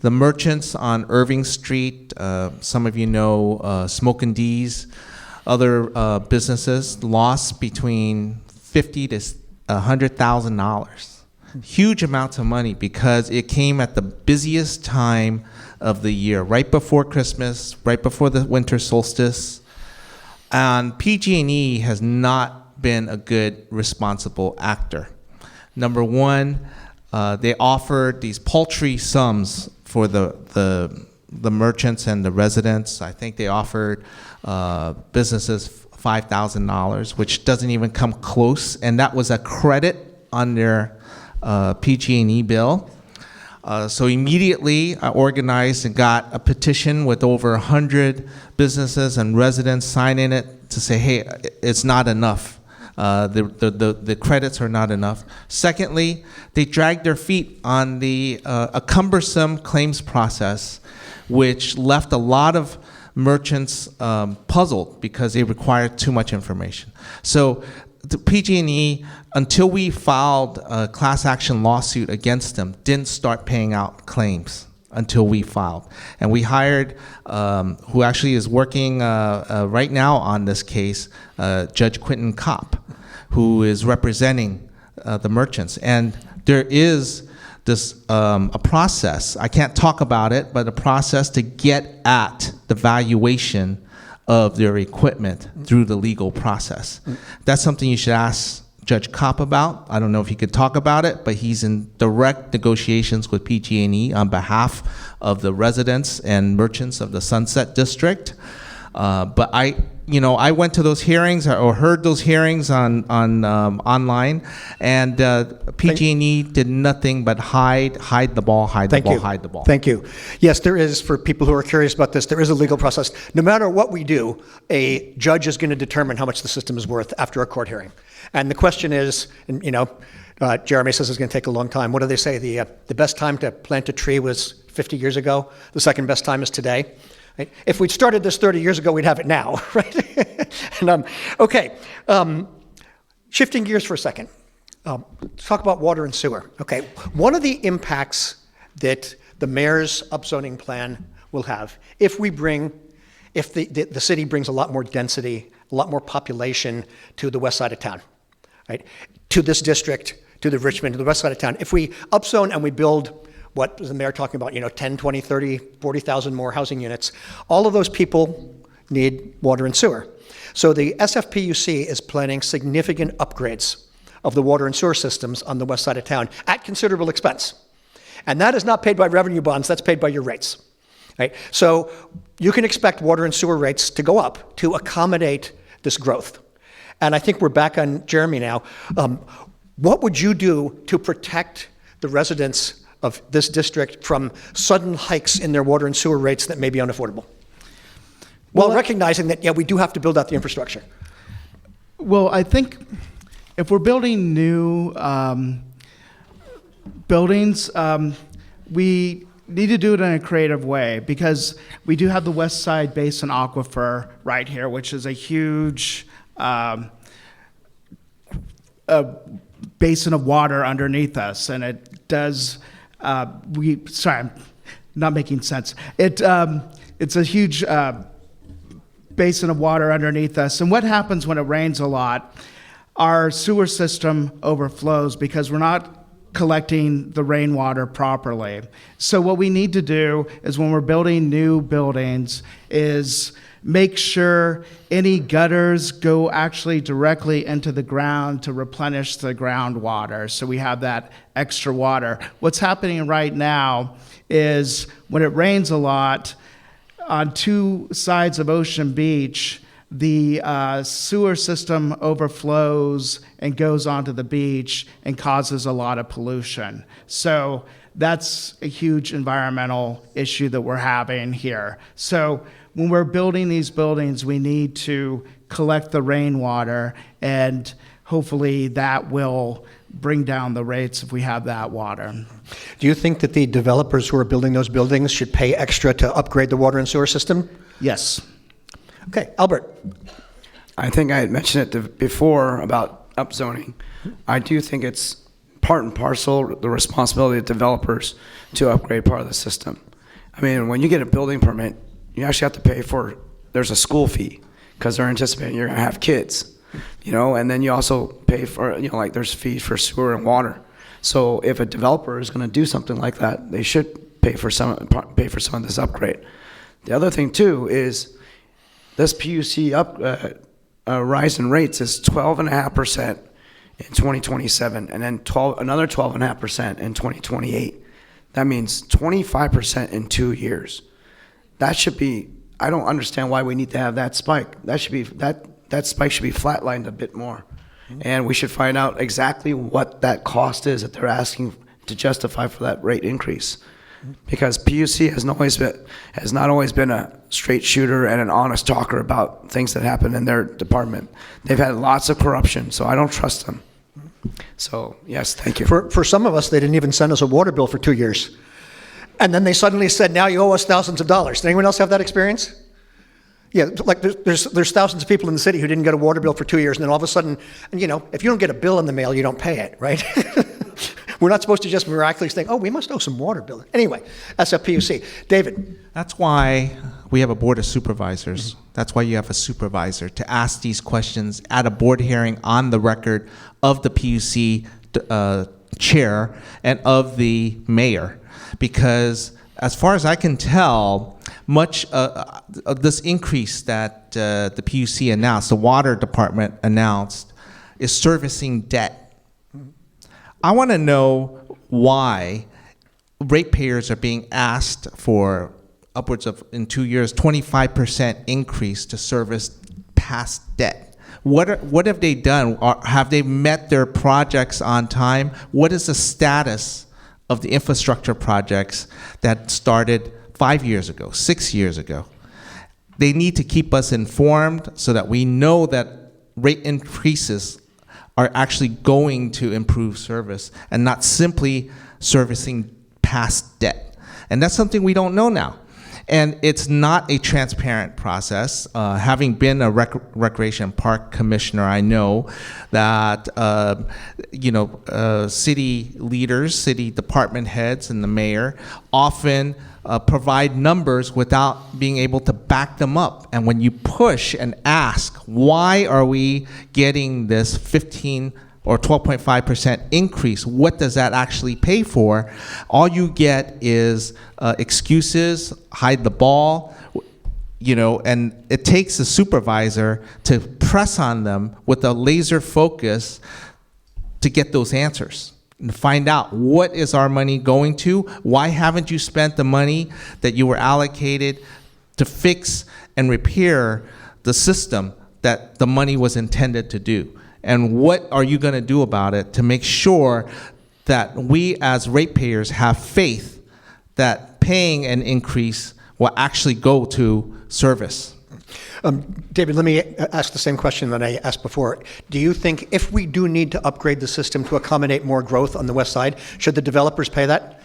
the merchants on Irving Street, some of you know Smoke and D's, other businesses lost between $50,000 to $100,000. Huge amounts of money because it came at the busiest time of the year, right before Christmas, right before the winter solstice. And PG&E has not been a good, responsible actor. Number one, they offered these paltry sums for the merchants and the residents. I think they offered businesses $5,000, which doesn't even come close, and that was a credit on their PG&E bill. So immediately I organized and got a petition with over 100 businesses and residents signing it to say, hey, it's not enough. The credits are not enough. Secondly, they dragged their feet on a cumbersome claims process, which left a lot of merchants puzzled because they required too much information. So the PG&E, until we filed a class action lawsuit against them, didn't start paying out claims. until we filed. And we hired, who actually is working right now on this case, Judge Quentin Kopp, who is representing the merchants. And there is this a process, I can't talk about it, but a process to get at the valuation of their equipment through the legal process. That's something you should ask Judge Kopp about. I don't know if he could talk about it, but he's in direct negotiations with PG&E on behalf of the residents and merchants of the Sunset District. But I went to those hearings or heard those hearings on online, and PG&E did nothing but hide the ball. Thank you. Yes, there is, for people who are curious about this, there is a legal process. No matter what we do, a judge is going to determine how much the system is worth after a court hearing. And the question is, and, Jeremy says it's going to take a long time. What do they say? The best time to plant a tree was 50 years ago. The second best time is today. Right? If we'd started this 30 years ago, we'd have it now, right? Okay, shifting gears for a second. Talk about water and sewer. Okay, one of the impacts that the mayor's upzoning plan will have, if the city brings a lot more density, a lot more population to the west side of town, right? To this district, to the Richmond, to the west side of town. If we upzone and we build, what was the mayor talking about, 10, 20, 30, 40,000 more housing units, all of those people need water and sewer. So the SFPUC is planning significant upgrades of the water and sewer systems on the west side of town at considerable expense. And that is not paid by revenue bonds, that's paid by your rates. Right? So you can expect water and sewer rates to go up to accommodate this growth. And I think we're back on Jeremy now. What would you do to protect the residents of this district from sudden hikes in their water and sewer rates that may be unaffordable? While recognizing that, we do have to build out the infrastructure. Well, I think if we're building new buildings, we need to do it in a creative way, because we do have the Westside Basin Aquifer right here, which is a huge basin of water underneath us, and it does. Sorry, I'm not making sense. It's a huge basin of water underneath us, and what happens when it rains a lot? Our sewer system overflows because we're not collecting the rainwater properly. So what we need to do is, when we're building new buildings, is make sure any gutters go actually directly into the ground to replenish the groundwater, so we have that extra water. What's happening right now is, when it rains a lot, on two sides of Ocean Beach, the sewer system overflows and goes onto the beach and causes a lot of pollution. So that's a huge environmental issue that we're having here. So when we're building these buildings, we need to collect the rainwater, and hopefully that will bring down the rates if we have that water. Do you think that the developers who are building those buildings should pay extra to upgrade the water and sewer system? Yes. Okay, Albert. I think I had mentioned it before about upzoning. I do think it's part and parcel the responsibility of developers to upgrade part of the system. I mean, when you get a building permit, you actually have to pay for, there's a school fee, because they're anticipating you're going to have kids, and then you also pay for, like there's fees for sewer and water. So if a developer is going to do something like that, they should pay for some of this upgrade. The other thing too is, this PUC rise in rates is 12.5% in 2027, and then another 12.5% in 2028. That means 25% in 2 years. That should be. I don't understand why we need to have that spike. That should be that spike should be flatlined a bit more, and we should find out exactly what that cost is that they're asking to justify for that rate increase. Because PUC has not always been a straight shooter and an honest talker about things that happen in their department. They've had lots of corruption, so I don't trust them. So, yes, thank you. For some of us, they didn't even send us a water bill for 2 years. And then they suddenly said, now you owe us thousands of dollars. Did anyone else have that experience? Yeah, like there's thousands of people in the city who didn't get a water bill for 2 years, and then all of a sudden, if you don't get a bill in the mail, you don't pay it, right? We're not supposed to just miraculously think, oh, we must owe some water bill. Anyway, that's a PUC. David, That's why we have a board of supervisors. That's why you have a supervisor to ask these questions at a board hearing on the record of the PUC chair and of the mayor. Because as far as I can tell, much of this increase that the PUC announced, the water department announced, is servicing debt. I want to know why ratepayers are being asked for upwards of, in 2 years, 25% increase to service past debt. What have they done? Have they met their projects on time? What is the status of the infrastructure projects that started 5 years ago, 6 years ago? They need to keep us informed so that we know that rate increases are actually going to improve service and not simply servicing past debt. And that's something we don't know now. And it's not a transparent process. Having been a recreation park commissioner, I know that city leaders, city department heads, and the mayor often provide numbers without being able to back them up. And when you push and ask, why are we getting this 15 or 12.5% increase, what does that actually pay for? All you get is excuses, hide the ball, and it takes a supervisor to press on them with a laser focus to get those answers and find out, what is our money going to? Why haven't you spent the money that you were allocated to fix and repair the system that the money was intended to do? And what are you going to do about it to make sure that we as ratepayers have faith that paying an increase will actually go to service? David, let me ask the same question that I asked before. Do you think if we do need to upgrade the system to accommodate more growth on the west side, should the developers pay that?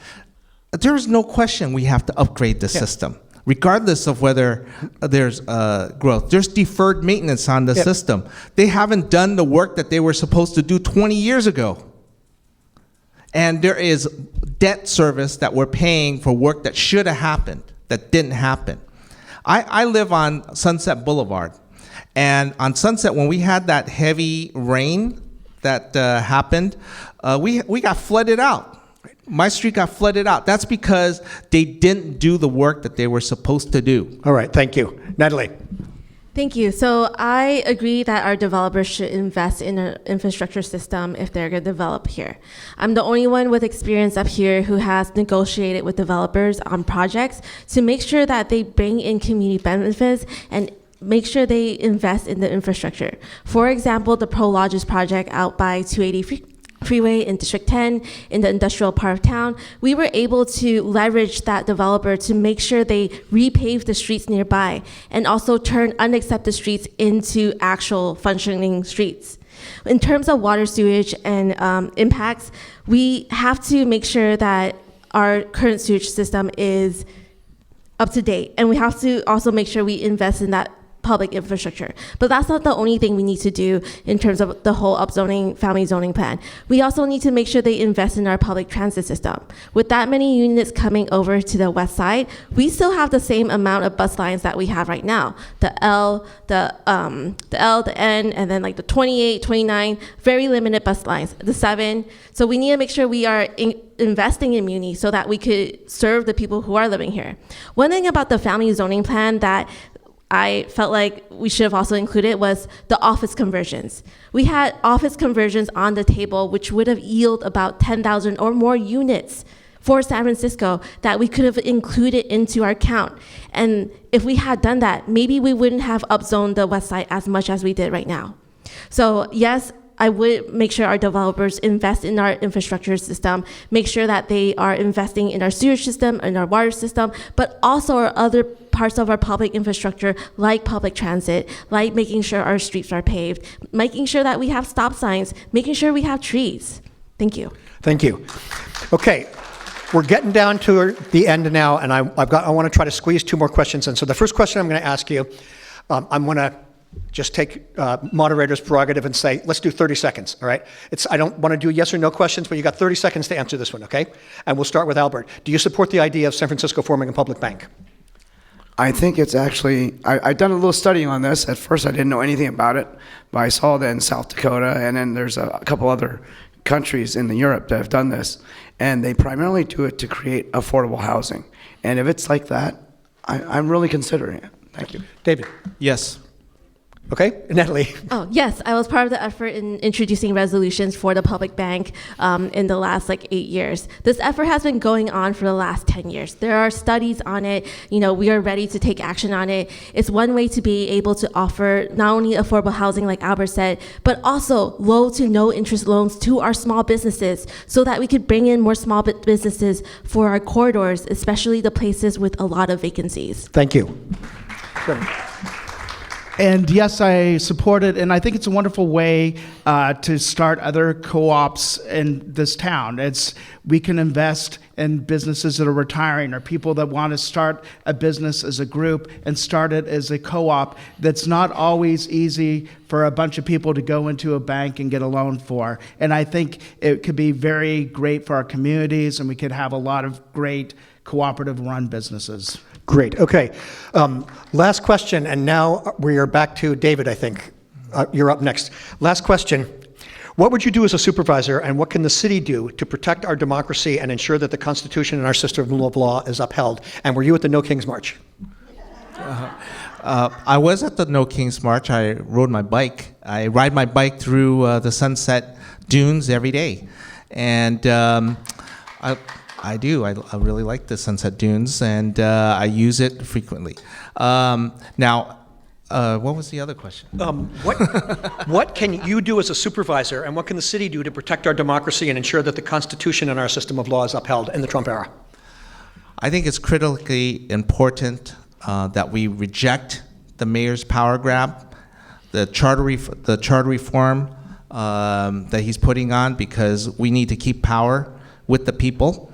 There is no question we have to upgrade the system. Regardless of whether there's growth. There's deferred maintenance on the system. They haven't done the work that they were supposed to do 20 years ago. And there is debt service that we're paying for work that should have happened, that didn't happen. I live on Sunset Boulevard. And on Sunset, when we had that heavy rain that happened, we got flooded out. My street got flooded out. That's because they didn't do the work that they were supposed to do. All right, thank you. Natalie. Thank you. So I agree that our developers should invest in an infrastructure system if they're going to develop here. I'm the only one with experience up here who has negotiated with developers on projects to make sure that they bring in community benefits and make sure they invest in the infrastructure. For example, the Pro Lodges project out by 280 Freeway in District 10 in the industrial part of town, we were able to leverage that developer to make sure they repave the streets nearby and also turn unaccepted streets into actual functioning streets. In terms of water, sewage, and impacts, we have to make sure that our current sewage system is up to date, and we have to also make sure we invest in that public infrastructure. But that's not the only thing we need to do in terms of the whole upzoning, family zoning plan. We also need to make sure they invest in our public transit system. With that many units coming over to the west side, we still have the same amount of bus lines that we have right now. The L, the N, and then like the 28, 29, very limited bus lines, the 7. So we need to make sure we are investing in Muni so that we could serve the people who are living here. One thing about the family zoning plan that I felt like we should have also included was the office conversions. We had office conversions on the table, which would have yielded about 10,000 or more units for San Francisco that we could have included into our count. And if we had done that, maybe we wouldn't have upzoned the west side as much as we did right now. So yes, I would make sure our developers invest in our infrastructure system, make sure that they are investing in our sewage system, in our water system, but also our other parts of our public infrastructure, like public transit, like making sure our streets are paved, making sure that we have stop signs, making sure we have trees. Thank you. Thank you. Okay, we're getting down to the end now, and I want to try to squeeze 2 more questions in. So the first question I'm going to ask you, I'm going to just take moderator's prerogative and say, let's do 30 seconds, all right? I don't want to do yes or no questions, but you got 30 seconds to answer this one, okay? And we'll start with Albert. Do you support the idea of San Francisco forming a public bank? I think it's actually, I've done a little studying on this. At first, I didn't know anything about it, but I saw that in South Dakota, and then there's a couple other countries in Europe that have done this, and they primarily do it to create affordable housing. And if it's like that, I'm really considering it. Thank you. David? Yes. Okay, Natalie? Oh, yes, I was part of the effort in introducing resolutions for the public bank in the last 8 years. This effort has been going on for the last 10 years. There are studies on it. We are ready to take action on it. It's one way to be able to offer not only affordable housing, like Albert said, but also low to no interest loans to our small businesses so that we could bring in more small businesses for our corridors, especially the places with a lot of vacancies. Thank you. Jeremy? And yes, I support it, and I think it's a wonderful way to start other co-ops in this town. We can invest in businesses that are retiring or people that want to start a business as a group and start it as a co-op that's not always easy for a bunch of people to go into a bank and get a loan for. And I think it could be very great for our communities, and we could have a lot of great cooperative-run businesses. Great, okay. Last question, and now we are back to David, I think. You're up next. Last question. What would you do as a supervisor, and what can the city do to protect our democracy and ensure that the Constitution and our system of law is upheld? And were you at the No Kings March? I was at the No Kings March. I rode my bike. I ride my bike through the Sunset Dunes every day. And I do. I really like the Sunset Dunes, and I use it frequently. Now, what was the other question? What can you do as a supervisor, and what can the city do to protect our democracy and ensure that the Constitution and our system of law is upheld in the Trump era? I think it's critically important that we reject the mayor's power grab, the charter reform that he's putting on, because we need to keep power with the people.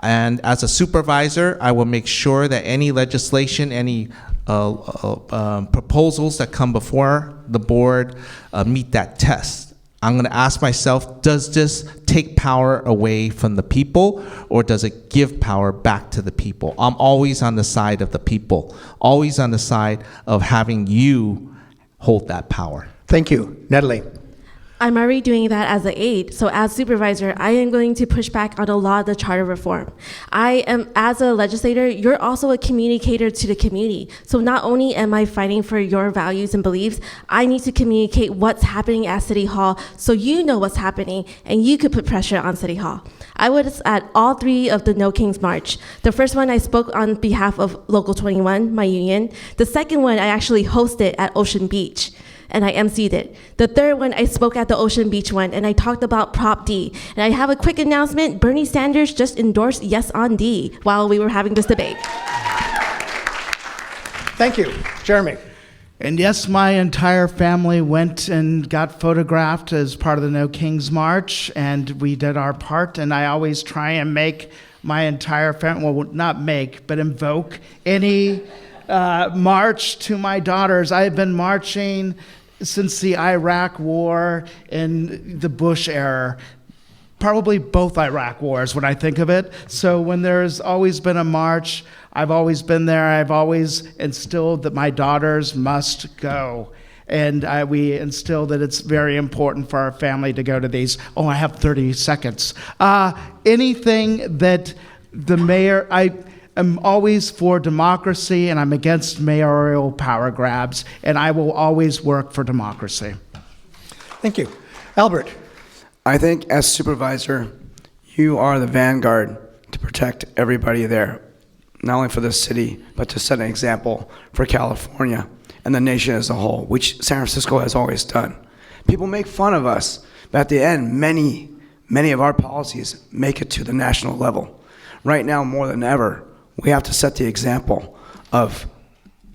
And as a supervisor, I will make sure that any legislation, any proposals that come before the board meet that test. I'm going to ask myself, does this take power away from the people, or does it give power back to the people? I'm always on the side of the people, always on the side of having you hold that power. Thank you. Natalie? I'm already doing that as an aide. So as supervisor, I am going to push back on a lot of the charter reform. As a legislator, you're also a communicator to the community. So not only am I fighting for your values and beliefs, I need to communicate what's happening at City Hall so you know what's happening and you could put pressure on City Hall. I was at all 3 of the No Kings March. The first one I spoke on behalf of Local 21, my union. The second one I actually hosted at Ocean Beach, and I emceed it. The third one, I spoke at the Ocean Beach one, and I talked about Prop D. And I have a quick announcement. Bernie Sanders just endorsed Yes on D while we were having this debate. Thank you. Jeremy? And yes, my entire family went and got photographed as part of the No Kings March, and we did our part. And I always try and make my entire family, well, not make, but invoke any march to my daughters. I have been marching since the Iraq War and the Bush era. Probably both Iraq wars when I think of it. So when there's always been a march, I've always been there. I've always instilled that my daughters must go. And we instill that it's very important for our family to go to these. Oh, I have 30 seconds. Anything that the mayor, I'm always for democracy, and I'm against mayoral power grabs, and I will always work for democracy. Thank you. Albert? I think as supervisor, you are the vanguard to protect everybody there, not only for the city, but to set an example for California and the nation as a whole, which San Francisco has always done. People make fun of us, but at the end, many of our policies make it to the national level. Right now, more than ever, we have to set the example of,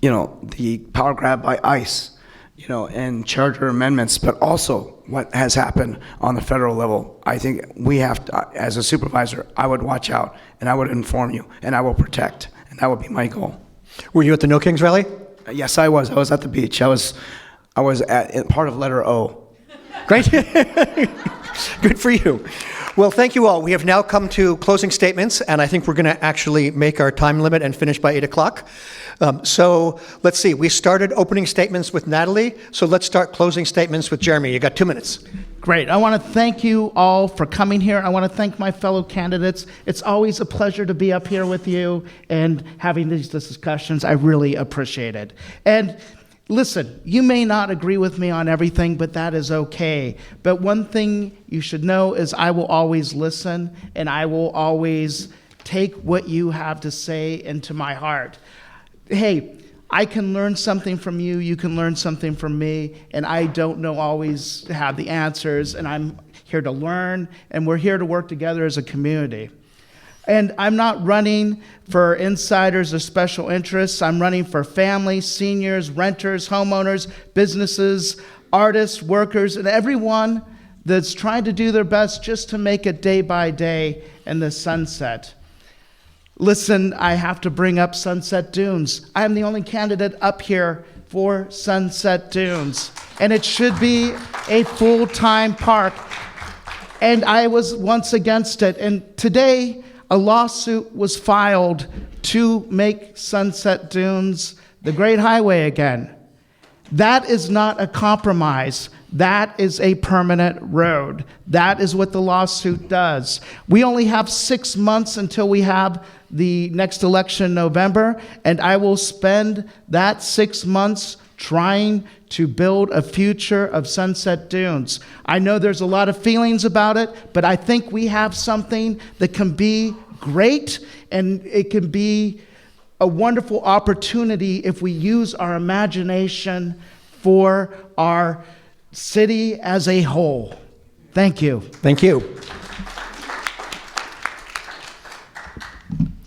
the power grab by ICE, and charter amendments, but also what has happened on the federal level. I think we have to, as a supervisor, I would watch out, and I would inform you, and I will protect, and that would be my goal. Were you at the No Kings rally? Yes, I was. I was at the beach. I was I was at part of letter O. Great. Good for you. Well, thank you all. We have now come to closing statements, and I think we're going to actually make our time limit and finish by 8 o'clock. So let's see. We started opening statements with Natalie, so let's start closing statements with Jeremy. You got 2 minutes. Great. I want to thank you all for coming here. I want to thank my fellow candidates. It's always a pleasure to be up here with you and having these discussions. I really appreciate it. And listen, you may not agree with me on everything, but that is okay. But one thing you should know is I will always listen, and I will always take what you have to say into my heart. Hey, I can learn something from you, you can learn something from me, and I don't know always have the answers, and I'm here to learn, and we're here to work together as a community. And I'm not running for insiders or special interests. I'm running for families, seniors, renters, homeowners, businesses, artists, workers, and everyone that's trying to do their best just to make it day by day in the sunset. Listen, I have to bring up Sunset Dunes. I'm the only candidate up here for Sunset Dunes, and it should be a full-time park. And I was once against it, and today, a lawsuit was filed to make Sunset Dunes the Great Highway again. That is not a compromise. That is a permanent road. That is what the lawsuit does. We only have 6 months until we have the next election in November, and I will spend that 6 months trying to build a future of Sunset Dunes. I know there's a lot of feelings about it, but I think we have something that can be great, and it can be a wonderful opportunity if we use our imagination for our city as a whole. Thank you. Thank you.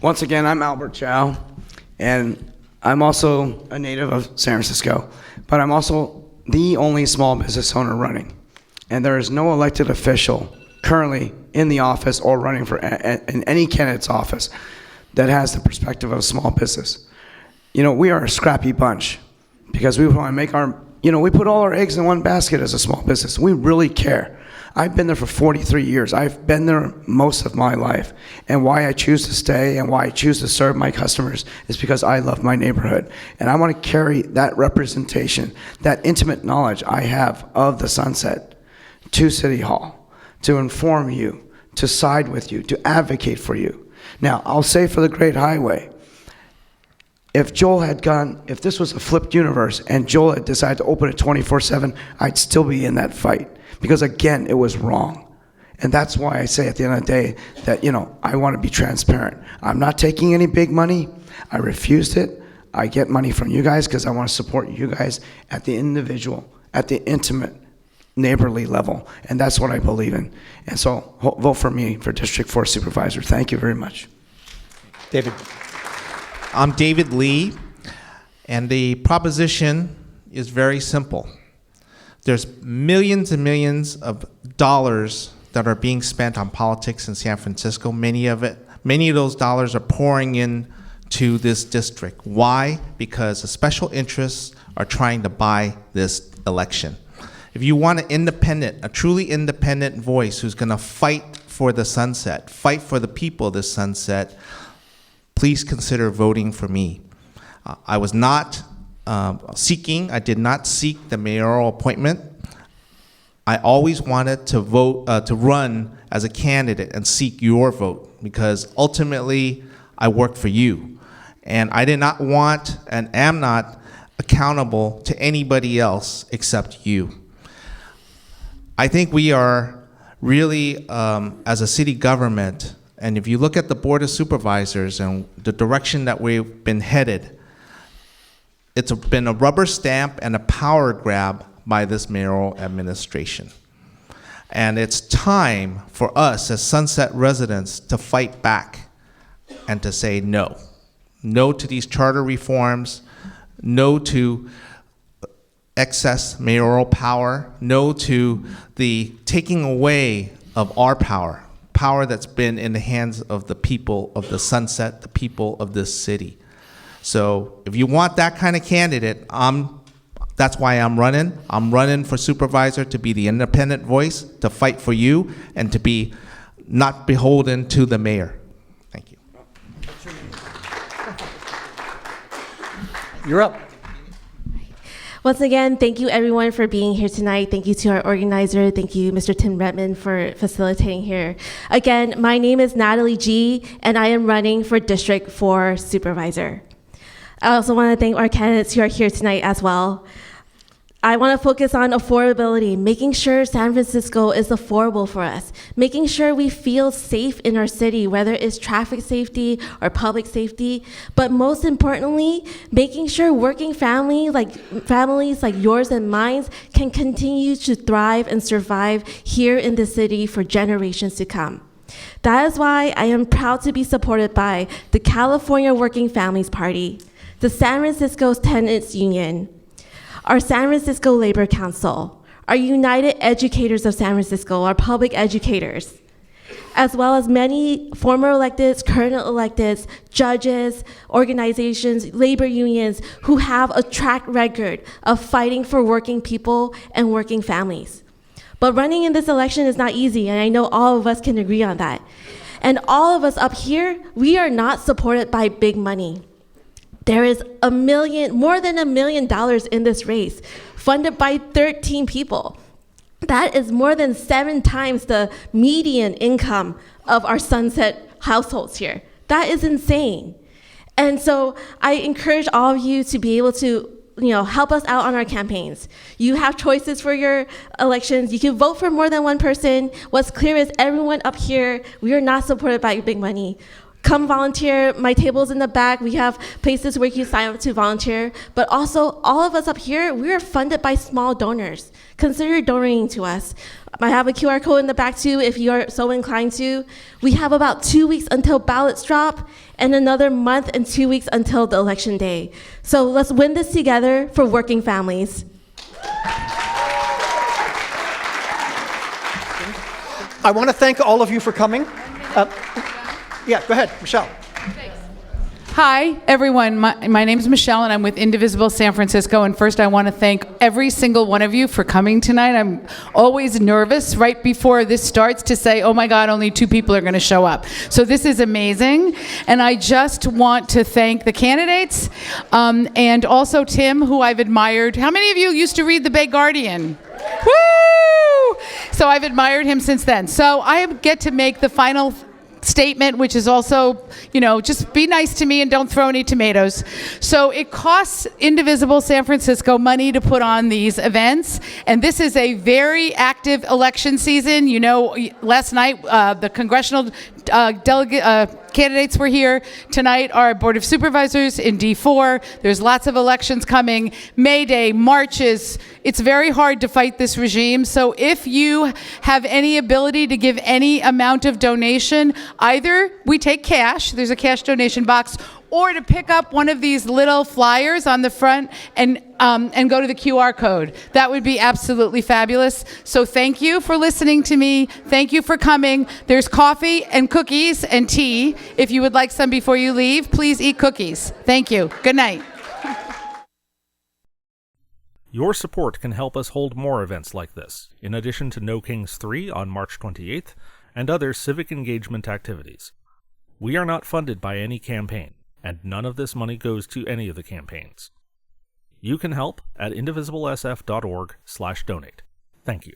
Once again, I'm Albert Chow, and I'm also a native of San Francisco, but I'm also the only small business owner running. And there is no elected official currently in the office or running for in any candidate's office that has the perspective of small business. You know, we are a scrappy bunch because we want to make we put all our eggs in one basket as a small business. We really care. I've been there for 43 years. I've been there most of my life. And why I choose to stay and why I choose to serve my customers is because I love my neighborhood. And I want to carry that representation, that intimate knowledge I have of the Sunset to City Hall, to inform you, to side with you, to advocate for you. Now, I'll say for the Great Highway, if this was a flipped universe and Joel had decided to open it 24/7, I'd still be in that fight. Because again, it was wrong. And that's why I say at the end of the day that, I want to be transparent. I'm not taking any big money. I refused it. I get money from you guys because I want to support you guys at the individual, at the intimate, neighborly level. And that's what I believe in. And so vote for me for District 4 Supervisor. Thank you very much. David. I'm David Lee, and the proposition is very simple. There's millions and millions of dollars that are being spent on politics in San Francisco. Many of those dollars are pouring in to this district. Why? Because the special interests are trying to buy this election. If you want a truly independent voice who's going to fight for the sunset, fight for the people of the sunset, please consider voting for me. I was not I did not seek the mayoral appointment. I always wanted to run as a candidate and seek your vote because ultimately I worked for you. And I did not want and am not accountable to anybody else except you. I think we are really, as a city government, and if you look at the Board of Supervisors and the direction that we've been headed, it's been a rubber stamp and a power grab by this mayoral administration. And it's time for us as Sunset residents to fight back and to say no. No to these charter reforms, no to excess mayoral power, no to the taking away of our power that's been in the hands of the people of the Sunset, the people of this city. So if you want that kind of candidate, I'm That's why I'm running. I'm running for supervisor to be the independent voice, to fight for you, and to be not beholden to the mayor. Thank you. You're up. Once again, thank you everyone for being here tonight. Thank you to our organizer. Thank you, Mr. Tim Redmond, for facilitating here. Again, my name is Natalie Gee, and I am running for District 4 Supervisor. I also want to thank our candidates who are here tonight as well. I want to focus on affordability, making sure San Francisco is affordable for us, making sure we feel safe in our city, whether it's traffic safety or public safety, but most importantly, making sure working families like yours and mine can continue to thrive and survive here in the city for generations to come. That is why I am proud to be supported by the California Working Families Party, the San Francisco Tenants Union, our San Francisco Labor Council, our United Educators of San Francisco, our public educators, as well as many former electeds, current electeds, judges, organizations, labor unions who have a track record of fighting for working people and working families. But running in this election is not easy, and I know all of us can agree on that. And all of us up here, we are not supported by big money. There is more than $1 million in this race, funded by 13 people. That is more than 7 times the median income of our Sunset households here. That is insane. And so I encourage all of you to be able to help us out on our campaigns. You have choices for your elections. You can vote for more than one person. What's clear is everyone up here, we are not supported by big money. Come volunteer. My table's in the back. We have places where you can sign up to volunteer. But also, all of us up here, we are funded by small donors. Consider donating to us. I have a QR code in the back too if you are so inclined to. We have about 2 weeks until ballots drop and another month and 2 weeks until the election day. So let's win this together for working families. I want to thank all of you for coming. Yeah, go ahead, Michelle. Hi, everyone. My name is Michelle, and I'm with Indivisible San Francisco. And first, I want to thank every single one of you for coming tonight. I'm always nervous right before this starts to say, oh my God, only 2 people are going to show up. So this is amazing. And I just want to thank the candidates and also Tim, who I've admired. How many of you used to read the Bay Guardian? Woo! So I've admired him since then. So I get to make the final statement, which is also, just be nice to me and don't throw any tomatoes. So it costs Indivisible San Francisco money to put on these events, and this is a very active election season. Last night the congressional candidates were here. Tonight our Board of Supervisors in D4. There's lots of elections coming. May Day, marches. It's very hard to fight this regime. So if you have any ability to give any amount of donation, either we take cash, there's a cash donation box, or to pick up one of these little flyers on the front and go to the QR code. That would be absolutely fabulous. So thank you for listening to me. Thank you for coming. There's coffee and cookies and tea. If you would like some before you leave, please eat cookies. Thank you. Good night. Your support can help us hold more events like this, in addition to No Kings 3 on March 28th and other civic engagement activities. We are not funded by any campaign, and none of this money goes to any of the campaigns. You can help at indivisiblesf.org/donate. Thank you.